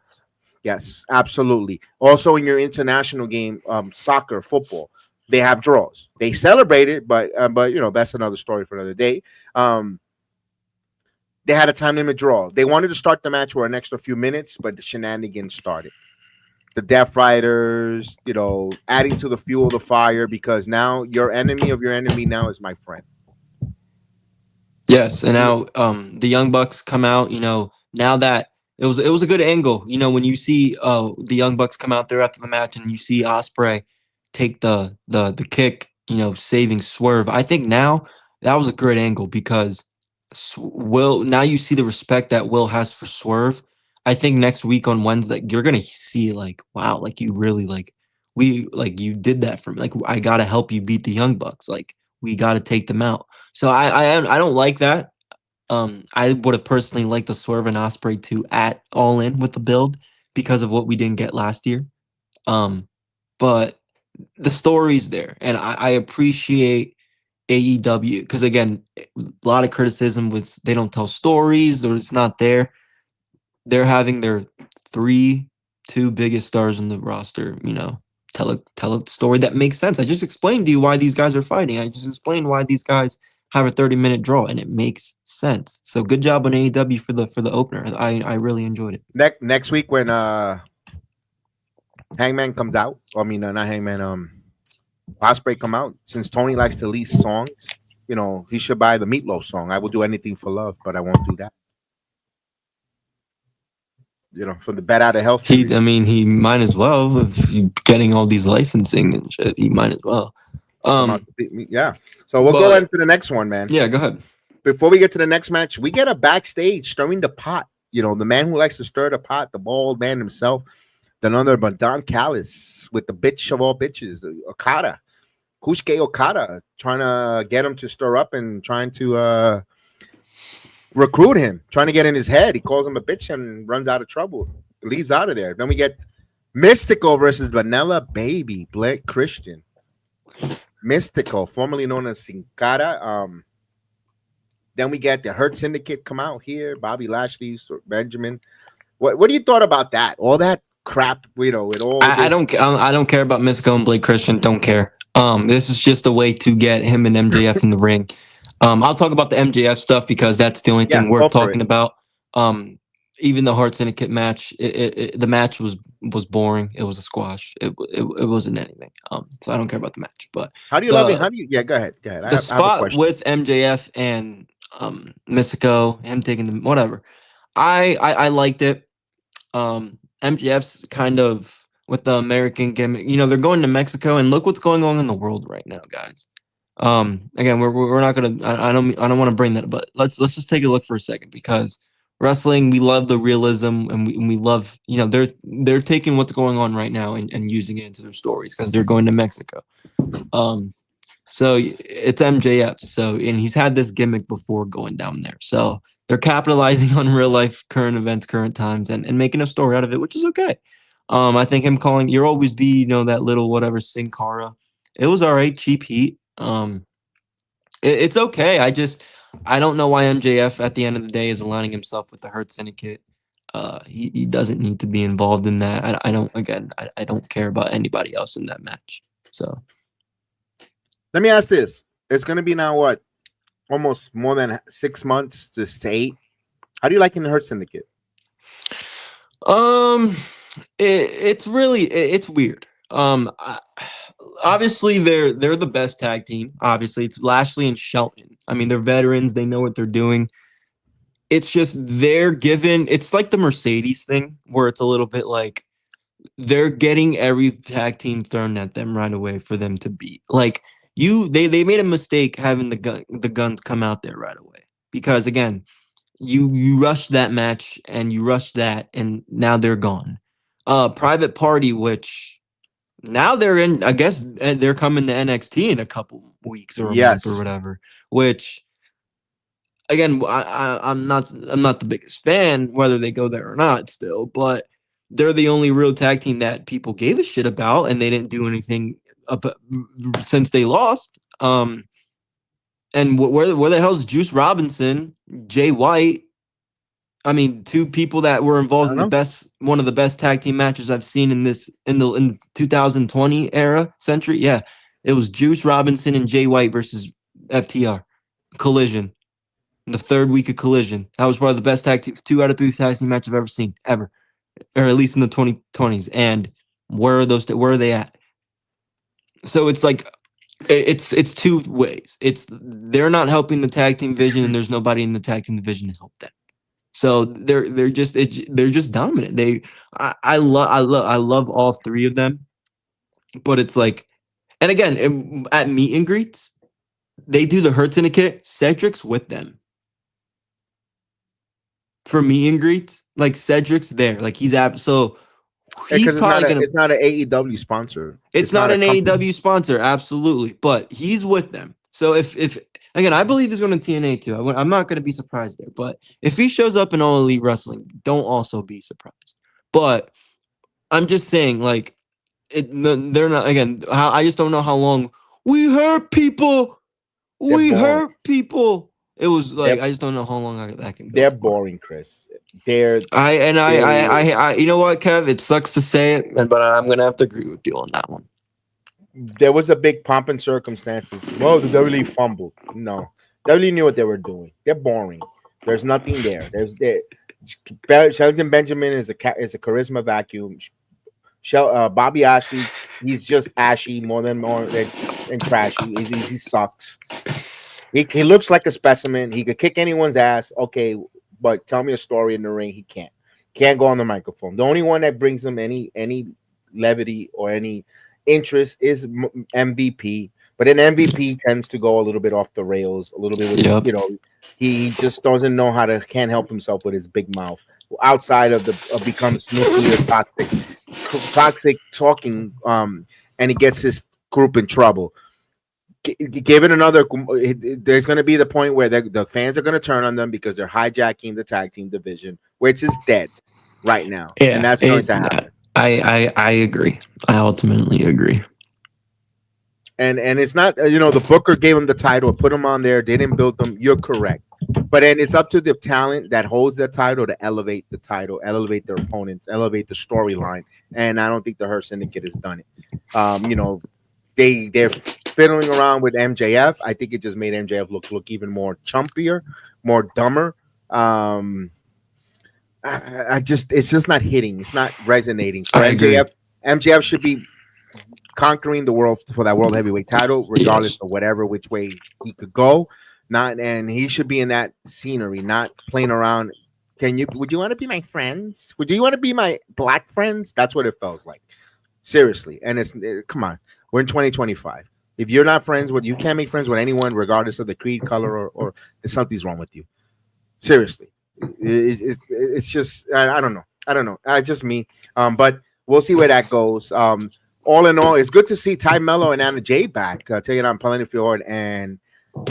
[SPEAKER 2] Yes, absolutely. Also, in your international game, soccer, football, they have draws. They celebrate it, but you know, that's another story for another day. They had a time limit draw. They wanted to start the match for an extra few minutes, but the shenanigans started. The Death Riders, you know, adding to the fuel of the fire because now your enemy of your enemy now is my friend.
[SPEAKER 3] Yes, and now the Young Bucks come out. You know, now that it was a good angle. You know, when you see the Young Bucks come out there after the match, and you see Ospreay take the kick, you know, saving Swerve. I think now that was a great angle because Will. Now you see the respect that Will has for Swerve. I think next week on Wednesday you're gonna see like, wow, like you really you did that for me. Like, I gotta help you beat the Young Bucks. Like, we gotta take them out. So I don't like that. I would have personally liked the Swerve and Ospreay to at All In with the build because of what we didn't get last year. But the story's there, and I appreciate AEW because, again, a lot of criticism was they don't tell stories or it's not there. They're having their two biggest stars in the roster, you know, tell a story that makes sense. I just explained to you why these guys are fighting. I just explained why these guys have a 30-minute draw, and it makes sense. So good job on AEW for the opener. I really enjoyed it.
[SPEAKER 2] Next week when Hangman comes out, I mean not Hangman, Ospreay come out. Since Tony likes to lease songs, you know, he should buy the Meatloaf song. I will do anything for love, but I won't do that. You know, for the Bet Out of Hell series.
[SPEAKER 3] He might as well if he's getting all these licensing and shit. He might as well.
[SPEAKER 2] Yeah. So we'll go into the next one, man.
[SPEAKER 3] Yeah, go ahead.
[SPEAKER 2] Before we get to the next match, we get a backstage stirring the pot. You know, the man who likes to stir the pot, the bald man himself, none other but Don Callis with the bitch of all bitches, Okada, Kusuke Okada, trying to get him to stir up and trying to recruit him, trying to get in his head. He calls him a bitch and runs out of trouble, leaves out of there. Then we get Mystical versus Vanilla Baby, Blake Christian. Mystical, formerly known as Sin Cara. Then we get the Hurt Syndicate come out here, Bobby Lashley, Benjamin. What do you thought about that? All that crap, you know, it all.
[SPEAKER 3] I don't care about Mystical and Blake Christian. Don't care. This is just a way to get him and MJF in the ring. I'll talk about the MJF stuff because that's the only thing worth talking about. Even the Hart Syndicate match, the match was boring. It was a squash. It wasn't anything. So I don't care about the match. But
[SPEAKER 2] how do you love it? How do you? Yeah, go ahead.
[SPEAKER 3] The spot with MJF and Mystico, him taking the whatever. I liked it. MJF's kind of with the American gimmick. You know, they're going to Mexico, and look what's going on in the world right now, guys. Again, we're not gonna. I don't want to bring that, but let's just take a look for a second because wrestling, we love the realism, and we love, you know, they're taking what's going on right now and using it into their stories because they're going to Mexico. So it's MJF. So, and he's had this gimmick before going down there. So they're capitalizing on real life, current events, current times, and making a story out of it, which is okay. I think him calling "You'll Always Be," you know, that little whatever Sin Cara. It was all right, cheap heat. It's okay. I don't know why MJF at the end of the day is aligning himself with the Hurt Syndicate. He doesn't need to be involved in that. I don't care about anybody else in that match. So
[SPEAKER 2] let me ask this. It's going to be now what? Almost more than 6 months to 8. How do you like in the Hurt Syndicate?
[SPEAKER 3] It's weird. Obviously they're the best tag team. Obviously it's Lashley and Shelton. I mean, they're veterans. They know what they're doing. It's just it's like the Mercedes thing where it's a little bit like they're getting every tag team thrown at them right away for them to beat. Like they made a mistake having the guns come out there right away because again, you rushed that match and you rushed that and now they're gone. Private Party, which now they're in, I guess they're coming to NXT in a couple weeks or a month or whatever, which again, I'm not the biggest fan whether they go there or not still, but they're the only real tag team that people gave a shit about and they didn't do anything since they lost. And where the hell's Juice Robinson, Jay White? I mean, two people that were involved in one of the best tag team matches I've seen in the 2020 century. Yeah, it was Juice Robinson and Jay White versus FTR Collision. In the third week of Collision, that was probably the best tag team, 2 out of 3 tag team match I've ever seen, ever, or at least in the 2020s. And where are they at? So it's like it's two ways. They're not helping the tag team division, and there's nobody in the tag team division to help them. So they're just dominant. I love all 3 of them, but it's like, and again at meet and greets, they do the Hurt Syndicate. Cedric's with them for meet and greets. Like Cedric's there, like he's so he's probably gonna.
[SPEAKER 2] It's not an AEW sponsor.
[SPEAKER 3] It's not an AEW sponsor, absolutely, but he's with them. So if again, I believe he's going to TNA too. I'm not going to be surprised there. But if he shows up in All Elite Wrestling, don't also be surprised. But I'm just saying, like, they're not. Again, I just don't know how long we hurt people. Hurt people. It was like I just don't know how long that can go.
[SPEAKER 2] They're boring, Chris. I
[SPEAKER 3] you know what, Kev? It sucks to say it, but I'm going to have to agree with you on that one.
[SPEAKER 2] There was a big pomp and circumstances. Well, the WWE fumbled. No, WWE knew what they were doing. They're boring. There's nothing there. Shelton Benjamin is a charisma vacuum. Bobby Ashley, he's just ashy more than trashy. He sucks. He looks like a specimen. He could kick anyone's ass. Okay, but tell me a story in the ring. He can't go on the microphone. The only one that brings him any levity or any interest is MVP. But then MVP tends to go a little bit off the rails, a little bit with he just doesn't know can't help himself with his big mouth. Outside of becomes nuclear toxic talking, and he gets his group in trouble. Give it another. There's going to be the point where the fans are going to turn on them because they're hijacking the tag team division, which is dead right now, and that's going to happen.
[SPEAKER 3] I agree. I ultimately agree.
[SPEAKER 2] And it's not, the Booker gave him the title, put him on there, they didn't build them. You're correct. But then it's up to the talent that holds the title to elevate the title, elevate their opponents, elevate the storyline. And I don't think the Hurt Syndicate has done it. They're fiddling around with MJF. I think it just made MJF look even more chumpier, more dumber. It's just not hitting. It's not resonating. So MJF should be conquering the world for that world heavyweight title, regardless of which way he could go. And he should be in that scenery, not playing around. Would you want to be my friends? Would you want to be my black friends? That's what it felt like. Seriously. And come on, we're in 2025. If you're not friends with, you can't make friends with anyone, regardless of the creed, color, or something's wrong with you. Seriously. It's just, I don't know. Just me. But we'll see where that goes. All in all, it's good to see Ty Mello and Anna Jay back, taking on Penelope Ford and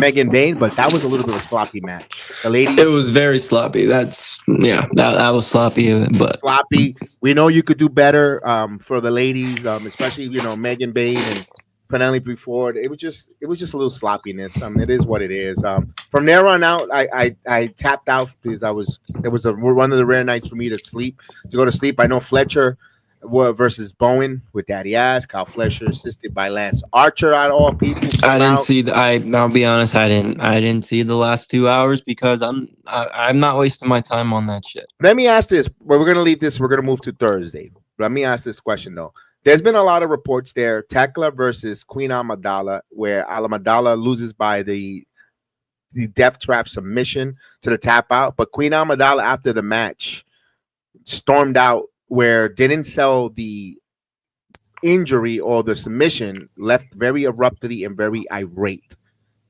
[SPEAKER 2] Megan Bayne, but that was a little bit of a sloppy match. The ladies,
[SPEAKER 3] it was very sloppy. That was sloppy, but
[SPEAKER 2] sloppy. We know you could do better for the ladies, especially Megan Bayne and Penelope Ford. It was just a little sloppiness. It is what it is. From there on out, I tapped out because it was one of the rare nights for me to go to sleep. I know Fletcher versus Bowen with Daddy Ass, Kyle Fletcher assisted by Lance Archer out of all people.
[SPEAKER 3] I'll be honest, I didn't see the last 2 hours because I'm not wasting my time on that shit.
[SPEAKER 2] Let me ask this. We're gonna leave this. We're gonna move to Thursday. Let me ask this question though. There's been a lot of reports there. Tekla versus Queen Amidala, where Amidala loses by the death trap submission to the tap out, but Queen Amidala after the match stormed out, where didn't sell the injury or the submission, left very abruptly and very irate.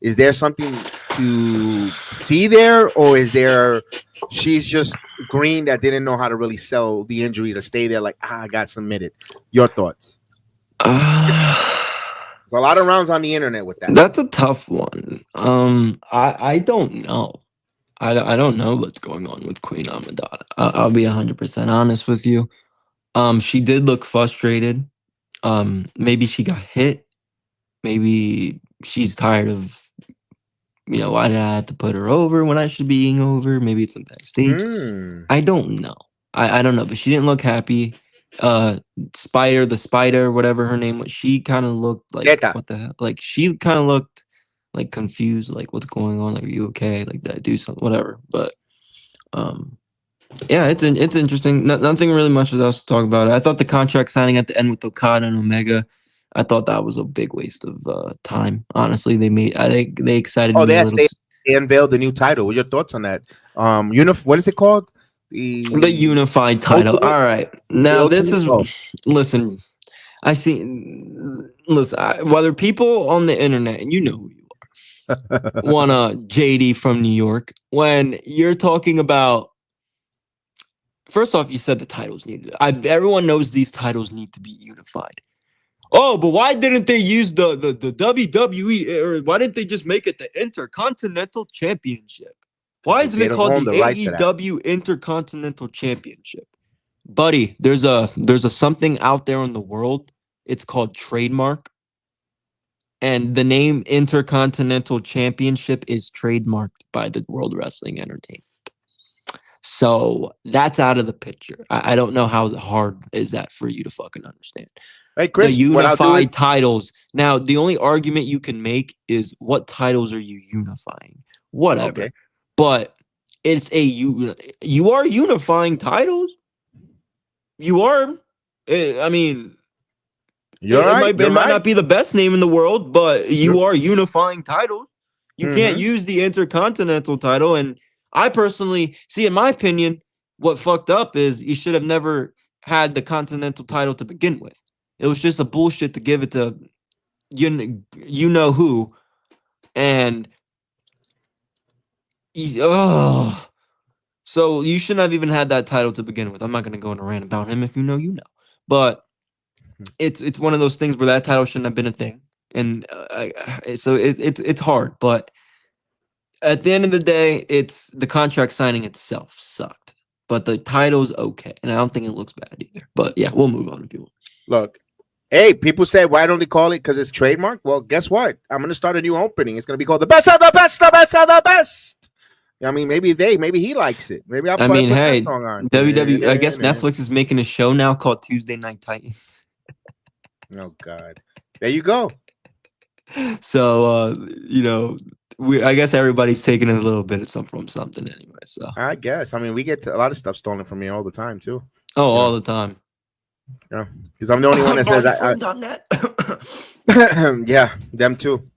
[SPEAKER 2] Is there something to see there, or is there she's just green that didn't know how to really sell the injury to stay there like, I got submitted? Your thoughts? There's a lot of rounds on the internet with that.
[SPEAKER 3] That's a tough one. I don't know. I don't know what's going on with Queen Amidala. I'll be 100% honest with you. She did look frustrated. Maybe she got hit. Maybe she's tired of, why did I have to put her over when I should be being over? Maybe it's some backstage. I don't know. I don't know, but she didn't look happy. Spider, whatever her name was, she kind of looked like, what the hell? Like, she kind of looked like confused, like, what's going on? Like, are you okay? Like, did I do something? Whatever. But yeah, it's interesting. Nothing really much else to talk about. I thought the contract signing at the end with Okada and Omega, I thought that was a big waste of time. Honestly, they excited me a little.
[SPEAKER 2] They unveiled the new title. What are your thoughts on that? What is it called?
[SPEAKER 3] The unified title. All right. Now this is listen. Whether people on the internet, and you know who you are, want a JD from New York, when you're talking about, first off, you said the titles needed. Everyone knows these titles need to be unified. Oh, but why didn't they use the WWE, or why didn't they just make it the Intercontinental Championship? Why isn't it called the AEW Intercontinental Championship? Buddy, there's a something out there in the world. It's called trademark. And the name Intercontinental Championship is trademarked by the World Wrestling Entertainment. So that's out of the picture. I don't know how hard is that for you to fucking understand.
[SPEAKER 2] Hey, Chris,
[SPEAKER 3] the unified titles. Now, the only argument you can make is what titles are you unifying? Whatever. Okay. But it's you are unifying titles. You are. I mean, it might not be the best name in the world, but you are unifying titles. You can't use the Intercontinental title. And I personally see, in my opinion, what fucked up is he should have never had the Continental title to begin with. It was just a bullshit to give it to you know who. And he's so you shouldn't have even had that title to begin with. I'm not going to go on a rant about him. If you know, you know. But it's one of those things where that title shouldn't have been a thing. And so it's hard, but at the end of the day, it's the contract signing itself sucked, but the title's okay, and I don't think it looks bad either. But yeah, we'll move on if you want.
[SPEAKER 2] Look, hey, people say, why don't they call it? Because it's trademark. Well, guess what? I'm going to start a new opening. It's going to be called the best of the best, the best of the best. I mean, maybe he likes it. Maybe I'll put that song on.
[SPEAKER 3] WWE. I guess Netflix is making a show now called Tuesday Night Titans.
[SPEAKER 2] Oh God, there you go.
[SPEAKER 3] So I guess everybody's taking a little bit from something anyway. So
[SPEAKER 2] I guess. I mean, we get a lot of stuff stolen from me all the time too.
[SPEAKER 3] Oh, all the time.
[SPEAKER 2] Yeah, because I'm the only one that says yeah, them too.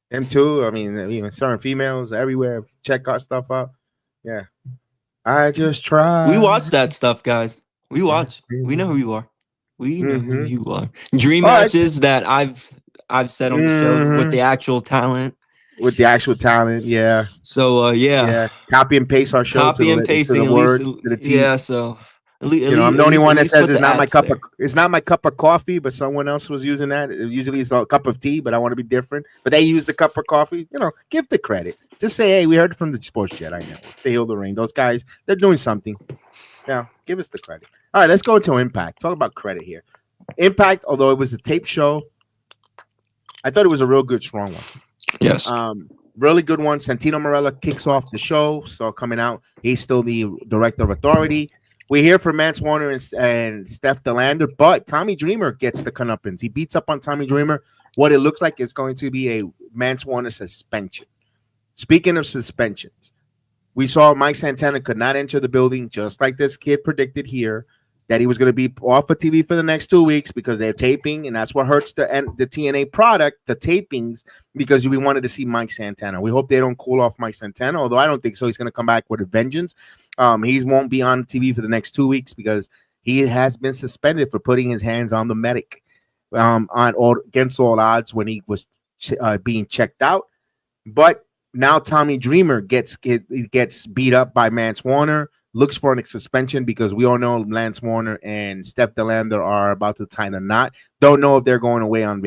[SPEAKER 2] Them too. I mean, even certain females everywhere check our stuff out. Yeah, I just try.
[SPEAKER 3] We watch that stuff, guys. We watch. We know who you are. We know who you are. Dream matches that I've said on the show with the actual talent.
[SPEAKER 2] With the actual talent, yeah.
[SPEAKER 3] So yeah.
[SPEAKER 2] Copy and paste our show.
[SPEAKER 3] Copy and pasting the word to the T. Yeah. So.
[SPEAKER 2] I'm the only one that says it's not my cup. It's not my cup of coffee, but someone else was using that. Usually it's a cup of tea, but I want to be different. But they use the cup of coffee. Give the credit. Just say, hey, we heard from the Sports Jedi Network. They heal the ring. Those guys, they're doing something. Yeah, give us the credit. All right, let's go into Impact. Talk about credit here. Impact, although it was a tape show, I thought it was a real good, strong one.
[SPEAKER 3] Yes.
[SPEAKER 2] Really good one. Santino Marella kicks off the show. So coming out, he's still the director of authority. We hear from Mance Warner and Steph Delander, but Tommy Dreamer gets the comeuppance. He beats up on Tommy Dreamer. What it looks like is going to be a Mance Warner suspension. Speaking of suspensions, we saw Mike Santana could not enter the building, just like this kid predicted here, that he was going to be off of TV for the next 2 weeks because they're taping, and that's what hurts the TNA product, the tapings, because we wanted to see Mike Santana. We hope they don't cool off Mike Santana, although I don't think so. He's going to come back with a vengeance. He won't be on TV for the next 2 weeks because he has been suspended for putting his hands on the medic against all odds when he was being checked out. But now Tommy Dreamer gets beat up by Mance Warner, looks for a suspension because we all know Lance Warner and Steph Delander are about to tie the knot. Don't know if they're going away on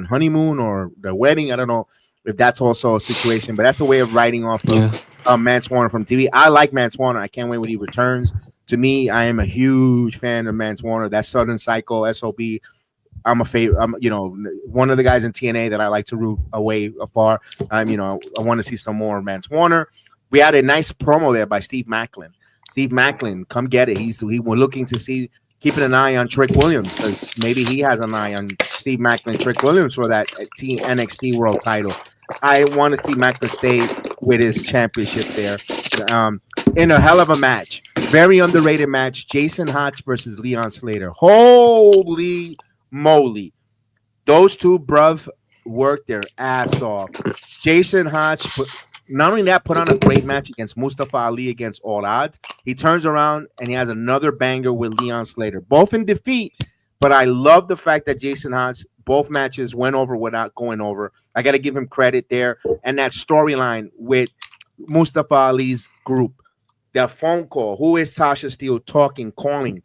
[SPEAKER 2] honeymoon or their wedding. I don't know if that's also a situation, but that's a way of writing off of Mance Warner from TV. I like Mance Warner. I can't wait when he returns. To me, I am a huge fan of Mance Warner. That Southern Cycle, SOB. I'm a favorite. I'm, one of the guys in TNA that I like to root afar. I want to see some more Mance Warner. We had a nice promo there by Steve Macklin. Steve Macklin, come get it. We're looking to see, keeping an eye on Trick Williams because maybe he has an eye on Steve Macklin, Trick Williams for that NXT World Title. I want to see Macklin stay with his championship there. In a hell of a match, very underrated match. Jason Hodge versus Leon Slater. Holy moly, those two bruv worked their ass off. Jason Hodge not only that, put on a great match against Mustafa Ali against all odds. He turns around and he has another banger with Leon Slater, both in defeat. But I love the fact that Jason Hodge, both matches went over without going over. I got to give him credit there. And that storyline with Mustafa Ali's group, that phone call. Who is Tasha Steele calling?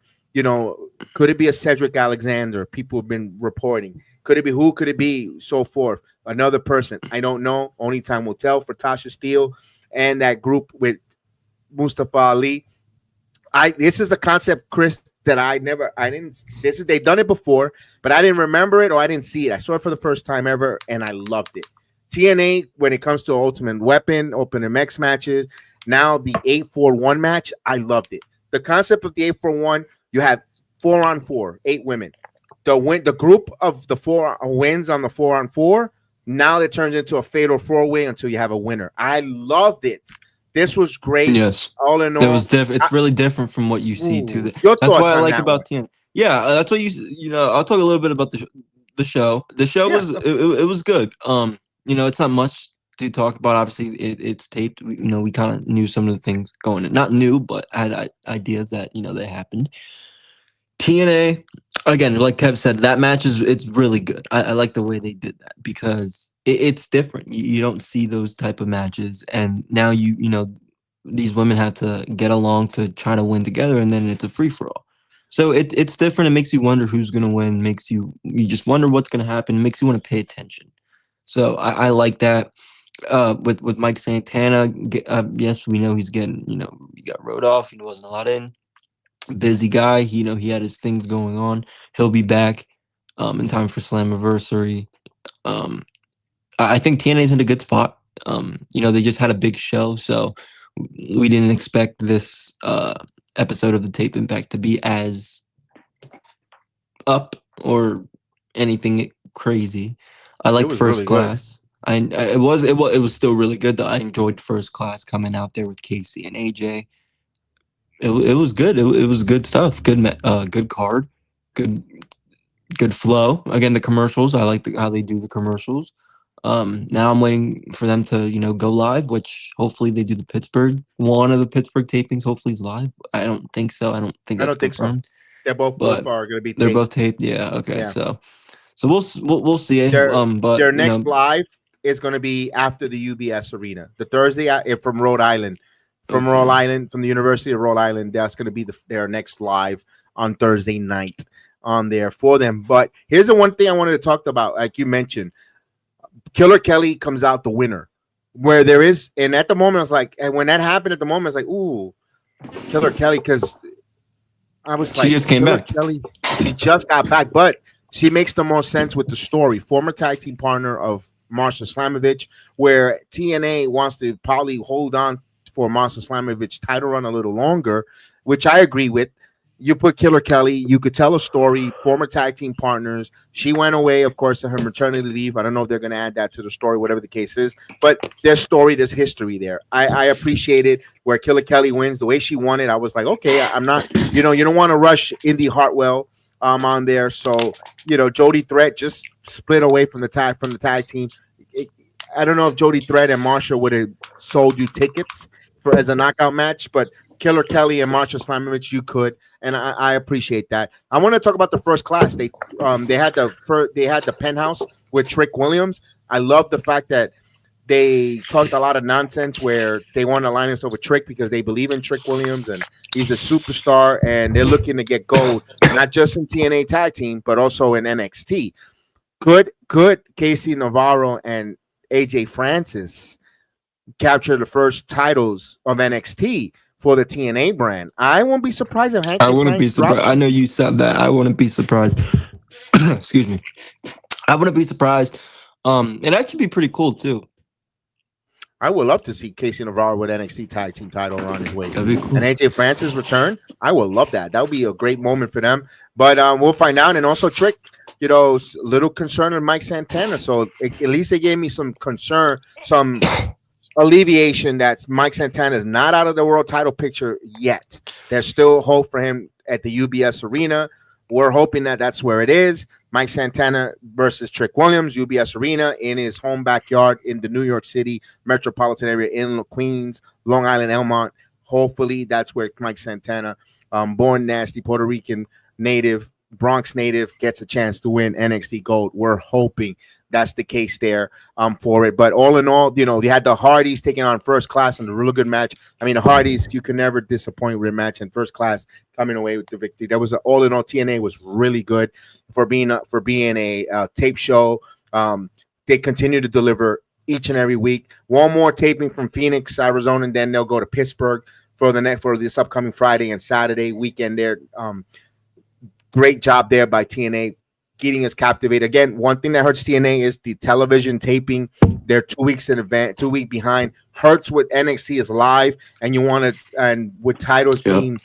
[SPEAKER 2] Could it be a Cedric Alexander? People have been reporting. Could it be who? Could it be? So forth. Another person. I don't know. Only time will tell for Tasha Steele and that group with Mustafa Ali. This is a concept, Chris, that they've done it before, but I didn't remember it or I didn't see it. I saw it for the first time ever and I loved it. TNA, when it comes to Ultimate Weapon, Open MX matches, now the 8-4-1 match, I loved it. The concept of the 8-4-1, you have 4-on-4, 8 women. The group of the 4 wins on the 4-on-4. Now it turns into a fatal 4-way until you have a winner. I loved it. This was great.
[SPEAKER 3] Yes.
[SPEAKER 2] All in all,
[SPEAKER 3] it was different. It's really different from what you see too. That's what I like about TNA. Yeah, that's what I'll talk a little bit about the show. The show was it was good. It's not much to talk about. Obviously, it's taped. We kind of knew some of the things going in. Not new, but had ideas that they happened. TNA, again, like Kev said, that match it's really good. I like the way they did that because it's different. You don't see those type of matches, and now these women have to get along to try to win together, and then it's a free for all. So it's different. It makes you wonder who's gonna win. Makes you just wonder what's gonna happen. It makes you want to pay attention. So I like that. With Mike Santana, yes, we know he's getting he got rode off. He wasn't allowed in. Busy guy. He had his things going on. He'll be back in time for Slammiversary. I think TNA's in a good spot. They just had a big show, so we didn't expect this episode of the Tape Impact to be as up or anything crazy. I liked First Class. It was still really good though. I enjoyed First Class coming out there with Casey and AJ. It was good. It was good stuff. Good card. Good flow. Again, the commercials. I like how they do the commercials. Now I'm waiting for them to go live, which hopefully they do one of the Pittsburgh tapings. Hopefully is live. I don't think so. I don't think confirmed.
[SPEAKER 2] So. They're both are going to be taped.
[SPEAKER 3] They're both taped. Yeah. Okay. Yeah. So we'll see it. But
[SPEAKER 2] their next live is going to be after the UBS Arena, the Thursday from Rhode Island. From Rhode Island, from the University of Rhode Island, that's going to be their next live on Thursday night on there for them. But here's the one thing I wanted to talk about, like you mentioned, Killer Kelly comes out the winner. Where there is, and at the moment, I was like, and when that happened, at the moment, I was like, ooh, Killer Kelly, because I was like,
[SPEAKER 3] she just came back.
[SPEAKER 2] Kelly, she just got back, but she makes the most sense with the story. Former tag team partner of Marsha Slamovich, where TNA wants to probably hold on for Marsha Slamovich title run a little longer, which I agree with. You put Killer Kelly, you could tell a story, former tag team partners. She went away, of course, on her maternity leave. I don't know if they're going to add that to the story, whatever the case is, but there's story, there's history there. I appreciate it where Killer Kelly wins the way she won it. I was like, okay, I'm not, you don't want to rush Indy Hartwell on there. So, Jody Threat just split away from the tag team. I don't know if Jody Threat and Marsha would have sold you tickets as a knockout match, but Killer Kelly and Marsha Slamovich, you could, and I appreciate that. I want to talk about the First Class. They had the penthouse with Trick Williams. I love the fact that they talked a lot of nonsense where they want to line us up with Trick because they believe in Trick Williams and he's a superstar, and they're looking to get gold not just in TNA tag team but also in NXT. Could Casey Navarro and AJ Francis capture the first titles of NXT for the TNA brand? I won't be surprised if Hank.
[SPEAKER 3] I wouldn't be surprised. I know you said that. I wouldn't be surprised. Excuse me. I wouldn't be surprised. It'd actually be pretty cool too.
[SPEAKER 2] I would love to see Casey Navarro with NXT tag team title around his waist.
[SPEAKER 3] That'd be cool.
[SPEAKER 2] And AJ Francis return. I would love that. That would be a great moment for them. But we'll find out. And also Trick, little concern with Mike Santana. So at least they gave me some concern, some alleviation that Mike Santana is not out of the world title picture yet. There's still hope for him at the UBS Arena. We're hoping that that's where it is. Mike Santana versus Trick Williams, UBS Arena in his home backyard in the New York City metropolitan area in Queens, Long Island, Elmont. Hopefully that's where Mike Santana, born nasty, Puerto Rican native, Bronx native, gets a chance to win NXT Gold. We're hoping that's the case there for it. But all in all, you had the Hardys taking on First Class in a really good match. I mean, the Hardys, you can never disappoint with a match, and First Class coming away with the victory. That was all in all, TNA was really good for being a tape show. They continue to deliver each and every week. One more taping from Phoenix, Arizona, and then they'll go to Pittsburgh for this upcoming Friday and Saturday weekend there. Great job there by TNA. Getting us captivated. Again, one thing that hurts TNA is the television taping. They're 2 weeks in advance, 2 weeks behind. Hurts with NXT is live, and you want to, and with titles being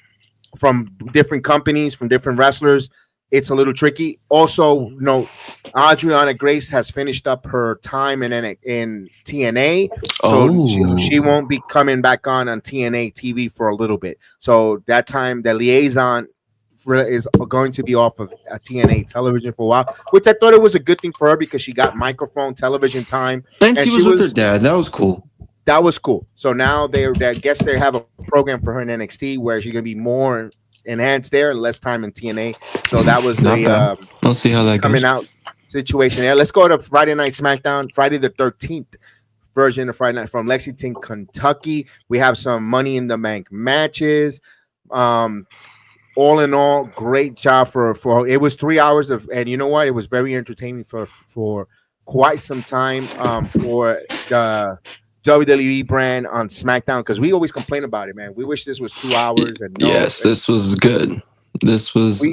[SPEAKER 2] from different companies, from different wrestlers, it's a little tricky. Also, note Adriana Grace has finished up her time in TNA, so she won't be coming back on TNA TV for a little bit. So that time, the liaison is going to be off of a TNA television for a while, which I thought it was a good thing for her because she got microphone television time.
[SPEAKER 3] And she was with her dad. That was cool.
[SPEAKER 2] That was cool. So now I guess they have a program for her in NXT where she's going to be more enhanced there, less time in TNA. So that was
[SPEAKER 3] I'll see how that
[SPEAKER 2] coming
[SPEAKER 3] goes.
[SPEAKER 2] out situation there. Let's go to Friday Night SmackDown, Friday the 13th version of Friday Night from Lexington, Kentucky. We have some Money in the Bank matches. All in all, great job for it was 3 hours of, and you know what? It was very entertaining for quite some time for the WWE brand on SmackDown, because we always complain about it, man. We wish this was 2 hours. And
[SPEAKER 3] this was good. This was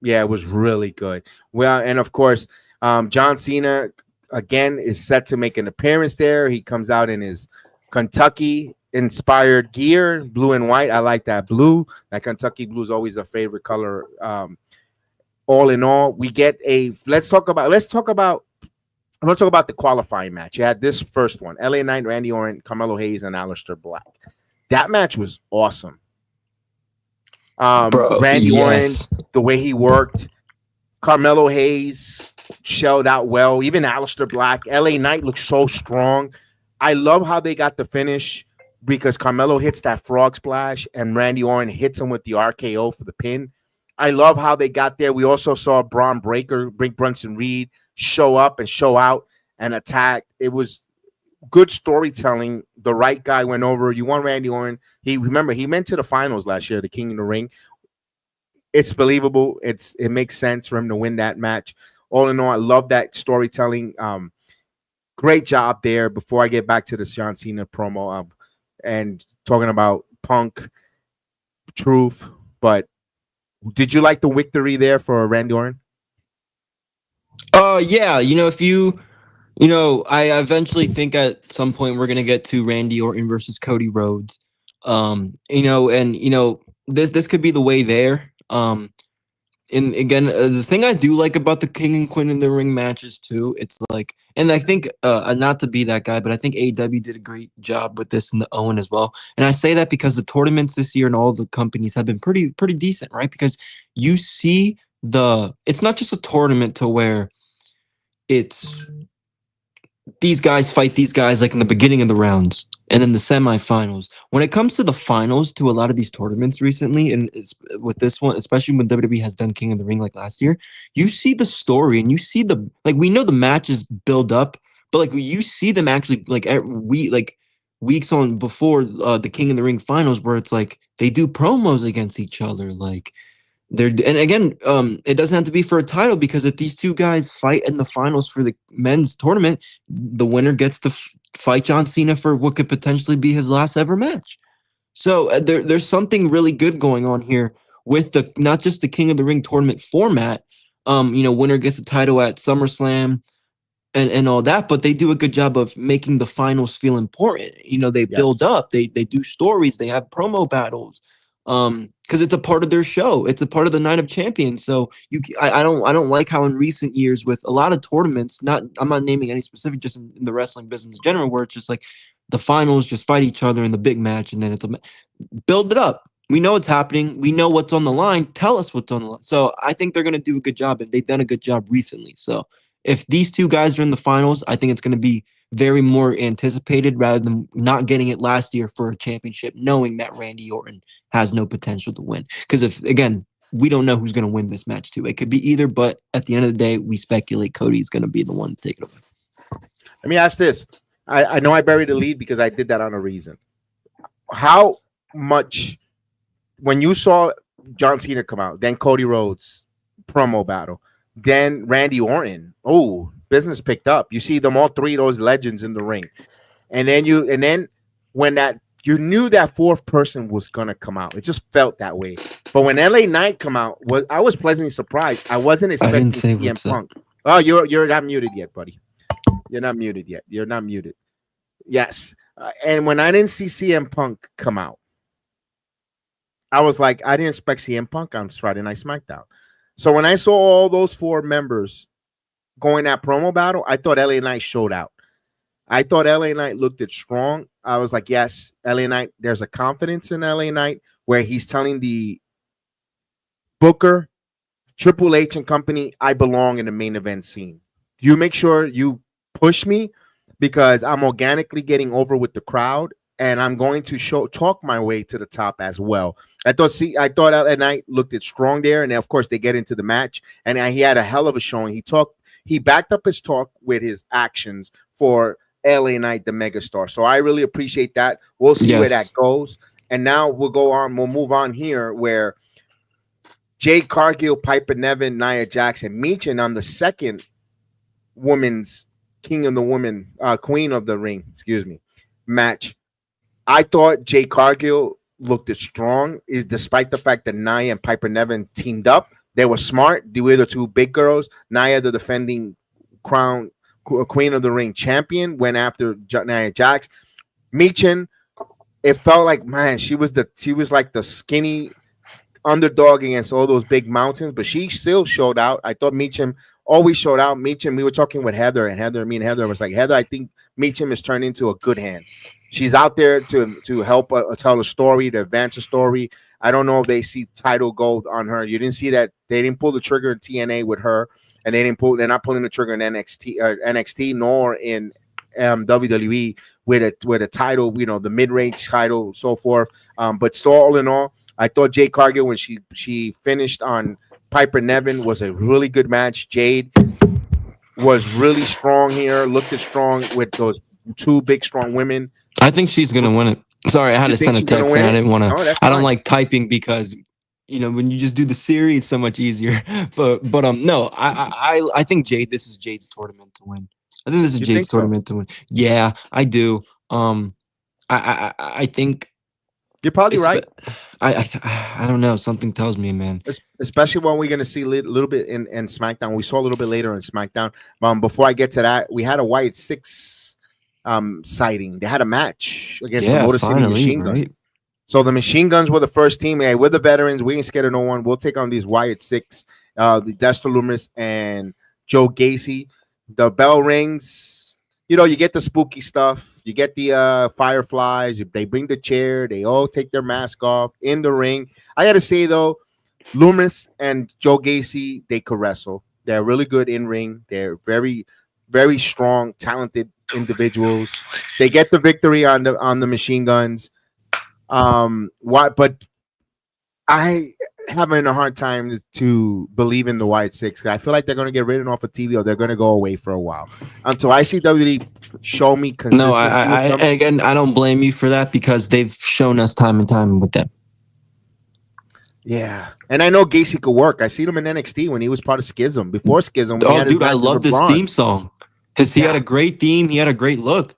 [SPEAKER 2] yeah, it was really good. Well, and of course, John Cena again is set to make an appearance there. He comes out in his Kentucky inspired gear, blue and white. I like that blue. That Kentucky blue is always a favorite color. All in all, we get let's talk about the qualifying match. You had this first one, LA Knight, Randy Orton, Carmelo Hayes, and Aleister Black. That match was awesome. Randy Orton, the way he worked, Carmelo Hayes shelled out well. Even Aleister Black, LA Knight looked so strong. I love how they got the finish because Carmelo hits that frog splash and Randy Orton hits him with the RKO for the pin. I love how they got there. We also saw Braun Breaker, Brunson Reed, show up and show out and attack. It was good storytelling. The right guy went over. You want Randy Orton. He went to the finals last year, the King of the Ring. It's believable. It makes sense for him to win that match. All in all, I love that storytelling. Great job there. Before I get back to the John Cena promo and talking about Punk, Truth, but did you like the victory there for Randy Orton?
[SPEAKER 3] Yeah. I eventually think at some point we're gonna get to Randy Orton versus Cody Rhodes. This could be the way there. And again, the thing I do like about the King and Queen in the Ring matches too, it's like, and I think not to be that guy, but I think AEW did a great job with this in the Owen as well. And I say that because the tournaments this year and all the companies have been pretty decent, right? Because you see it's not just a tournament to where it's these guys fight these guys like in the beginning of the rounds and then the semifinals. When it comes to the finals to a lot of these tournaments recently, and with this one, especially when WWE has done King of the Ring like last year, you see the story and you see we know the matches build up, but like you see them actually weeks on before the King of the Ring finals where it's like they do promos against each other, like. And again, it doesn't have to be for a title because if these two guys fight in the finals for the men's tournament, the winner gets to fight John Cena for what could potentially be his last ever match. So there's something really good going on here with not just the King of the Ring tournament format. Winner gets a title at SummerSlam and all that, but they do a good job of making the finals feel important. They build up, they do stories, they have promo battles. Because it's a part of their show. It's a part of the Night of Champions. So I don't like how in recent years with a lot of tournaments, I'm not naming any specific, just in the wrestling business in general, where it's just like the finals just fight each other in the big match, and then build it up. We know what's happening. We know what's on the line. Tell us what's on the line. So I think they're going to do a good job, and they've done a good job recently. So if these two guys are in the finals, I think it's going to be very more anticipated rather than not getting it last year for a championship, knowing that Randy Orton has no potential to win. Because we don't know who's going to win this match too. It could be either, but at the end of the day, we speculate Cody's going to be the one to take it away.
[SPEAKER 2] Let me ask this. I know I buried the lead because I did that on a reason. How much, when you saw John Cena come out, then Cody Rhodes promo battle, then Randy Orton, business picked up. You see them all three of those legends in the ring. And then when you knew that fourth person was gonna come out. It just felt that way. But when LA Knight come out, I was pleasantly surprised. I wasn't expecting CM Punk. Oh, you're not muted yet, buddy. You're not muted yet. You're not muted. Yes. And when I didn't see CM Punk come out, I was like, I didn't expect CM Punk on Friday Night SmackDown. So when I saw all those four members going that promo battle, I thought LA Knight showed out. I thought LA Knight looked it strong. I was like, yes, LA Knight, there's a confidence in LA Knight where he's telling the Booker, Triple H and company, I belong in the main event scene. You make sure you push me because I'm organically getting over with the crowd, and I'm going to talk my way to the top as well. I thought LA Knight looked it strong there, and then of course they get into the match, and he had a hell of a showing. He backed up his talk with his actions for LA Knight, the megastar. So I really appreciate that. We'll see where that goes. And now we'll move on here where Jade Cargill, Piper Niven, Nia Jax, and Michin on the second women's queen of the ring, match. I thought Jade Cargill looked strong, despite the fact that Nia and Piper Niven teamed up. They were smart. They were the two big girls. Nia, the defending crown queen of the ring champion, went after Nia Jax. Michin, it felt like, man, she was like the skinny underdog against all those big mountains, but she still showed out. I thought Michin always showed out. Michin, we were talking with Heather, and me and Heather was like, Heather, I think Michin has turned into a good hand. She's out there to help tell a story, to advance a story. I don't know if they see title gold on her. You didn't see that. They didn't pull the trigger in TNA with her, and they're not pulling the trigger in NXT nor in WWE with a title, the mid-range title, so forth. But still, all in all, I thought Jade Cargill, when she finished on Piper Niven, was a really good match. Jade was really strong here, looked strong with those two big, strong women.
[SPEAKER 3] I think she's going to win it. Sorry, I had to send a text and I didn't want to. I don't like typing because, when you just do the Siri, it's so much easier. But no, I think this is Jade's tournament to win. I think this is Jade's tournament to win. Yeah, I do. I think
[SPEAKER 2] you're probably right.
[SPEAKER 3] I don't know. Something tells me, man.
[SPEAKER 2] Especially when we're going to see a little bit in SmackDown. We saw a little bit later in SmackDown. Before I get to that, we had a Wyatt 6 sighting. They had a match against the Motor City Machine Guns. So the Machine Guns were the first team. Hey, we're the veterans. We ain't scared of no one. We'll take on these Wyatt 6, the Dexter Lumis and Joe Gacy. The bell rings. You get the spooky stuff. You get the fireflies. They bring the chair. They all take their mask off in the ring. I got to say, though, Lumis and Joe Gacy, they could wrestle. They're really good in ring. They're very, very strong, talented individuals. They get the victory on the Machine Guns. But I having a hard time to believe in the Wyatt 6. I feel like they're going to get written off of TV, or they're going to go away for a while until I see WWE show me consistency.
[SPEAKER 3] No, I don't blame you for that because they've shown us time and time with them.
[SPEAKER 2] Yeah, and I know Gacy could work. I seen him in NXT when he was part of Schism. Before Schism,
[SPEAKER 3] dude, I love this theme song because he had a great theme. He had a great look,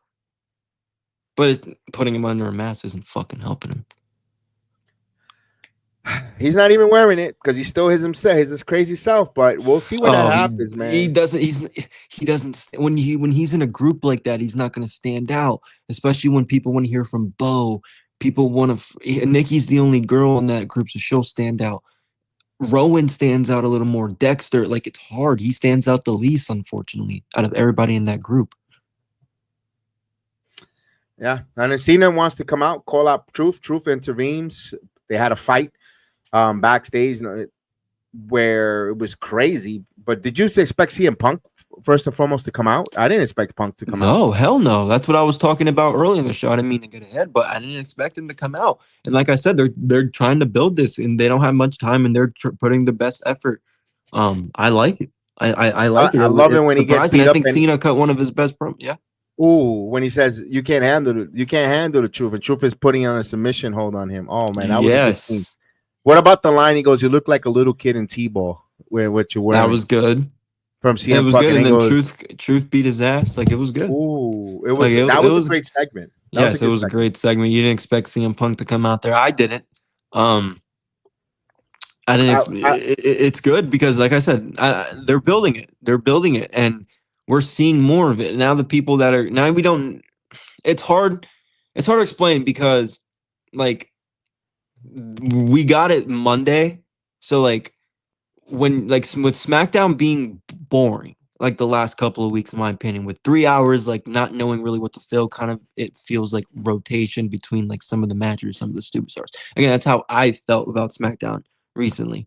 [SPEAKER 3] but putting him under a mask isn't fucking helping him.
[SPEAKER 2] He's not even wearing it because he's still his crazy self. But we'll see what that happens, man.
[SPEAKER 3] He doesn't. When he's in a group like that, he's not going to stand out. Especially when people want to hear from Bo. People want to. Nikki's the only girl in that group, so she'll stand out. Rowan stands out a little more. Dexter, it's hard. He stands out the least, unfortunately, out of everybody in that group.
[SPEAKER 2] Yeah, and Cena wants to come out, call out Truth. Truth intervenes. They had a fight backstage where it was crazy. But did you expect CM Punk first and foremost to come out? I didn't expect Punk to come out.
[SPEAKER 3] No, hell no. That's what I was talking about earlier in the show. I didn't mean to get ahead, but I didn't expect him to come out. And like I said, they're trying to build this, and they don't have much time, and they're putting the best effort. I like it. I like it.
[SPEAKER 2] I love it when he gets beat up.
[SPEAKER 3] I think Cena cut one of his best promos. Yeah.
[SPEAKER 2] Ooh, when he says you can't handle the Truth, and Truth is putting on a submission hold on him. Oh man, that was a good scene. What about the line? He goes, "You look like a little kid in T-ball." What you're wearing?
[SPEAKER 3] That was good.
[SPEAKER 2] From CM Punk.
[SPEAKER 3] It was good, and then Truth beat his ass. It was good.
[SPEAKER 2] Ooh, it was a great segment.
[SPEAKER 3] Yes, it was a great segment. You didn't expect CM Punk to come out there. I didn't. I didn't. It's good because, like I said, they're building it. They're building it, and we're seeing more of it now. The people that are now, we don't. It's hard. It's hard to explain because, we got it Monday, so when with SmackDown being boring, the last couple of weeks, in my opinion, with 3 hours, not knowing really what to feel, it feels like rotation between some of the matches, some of the superstars. Again, that's how I felt about SmackDown recently.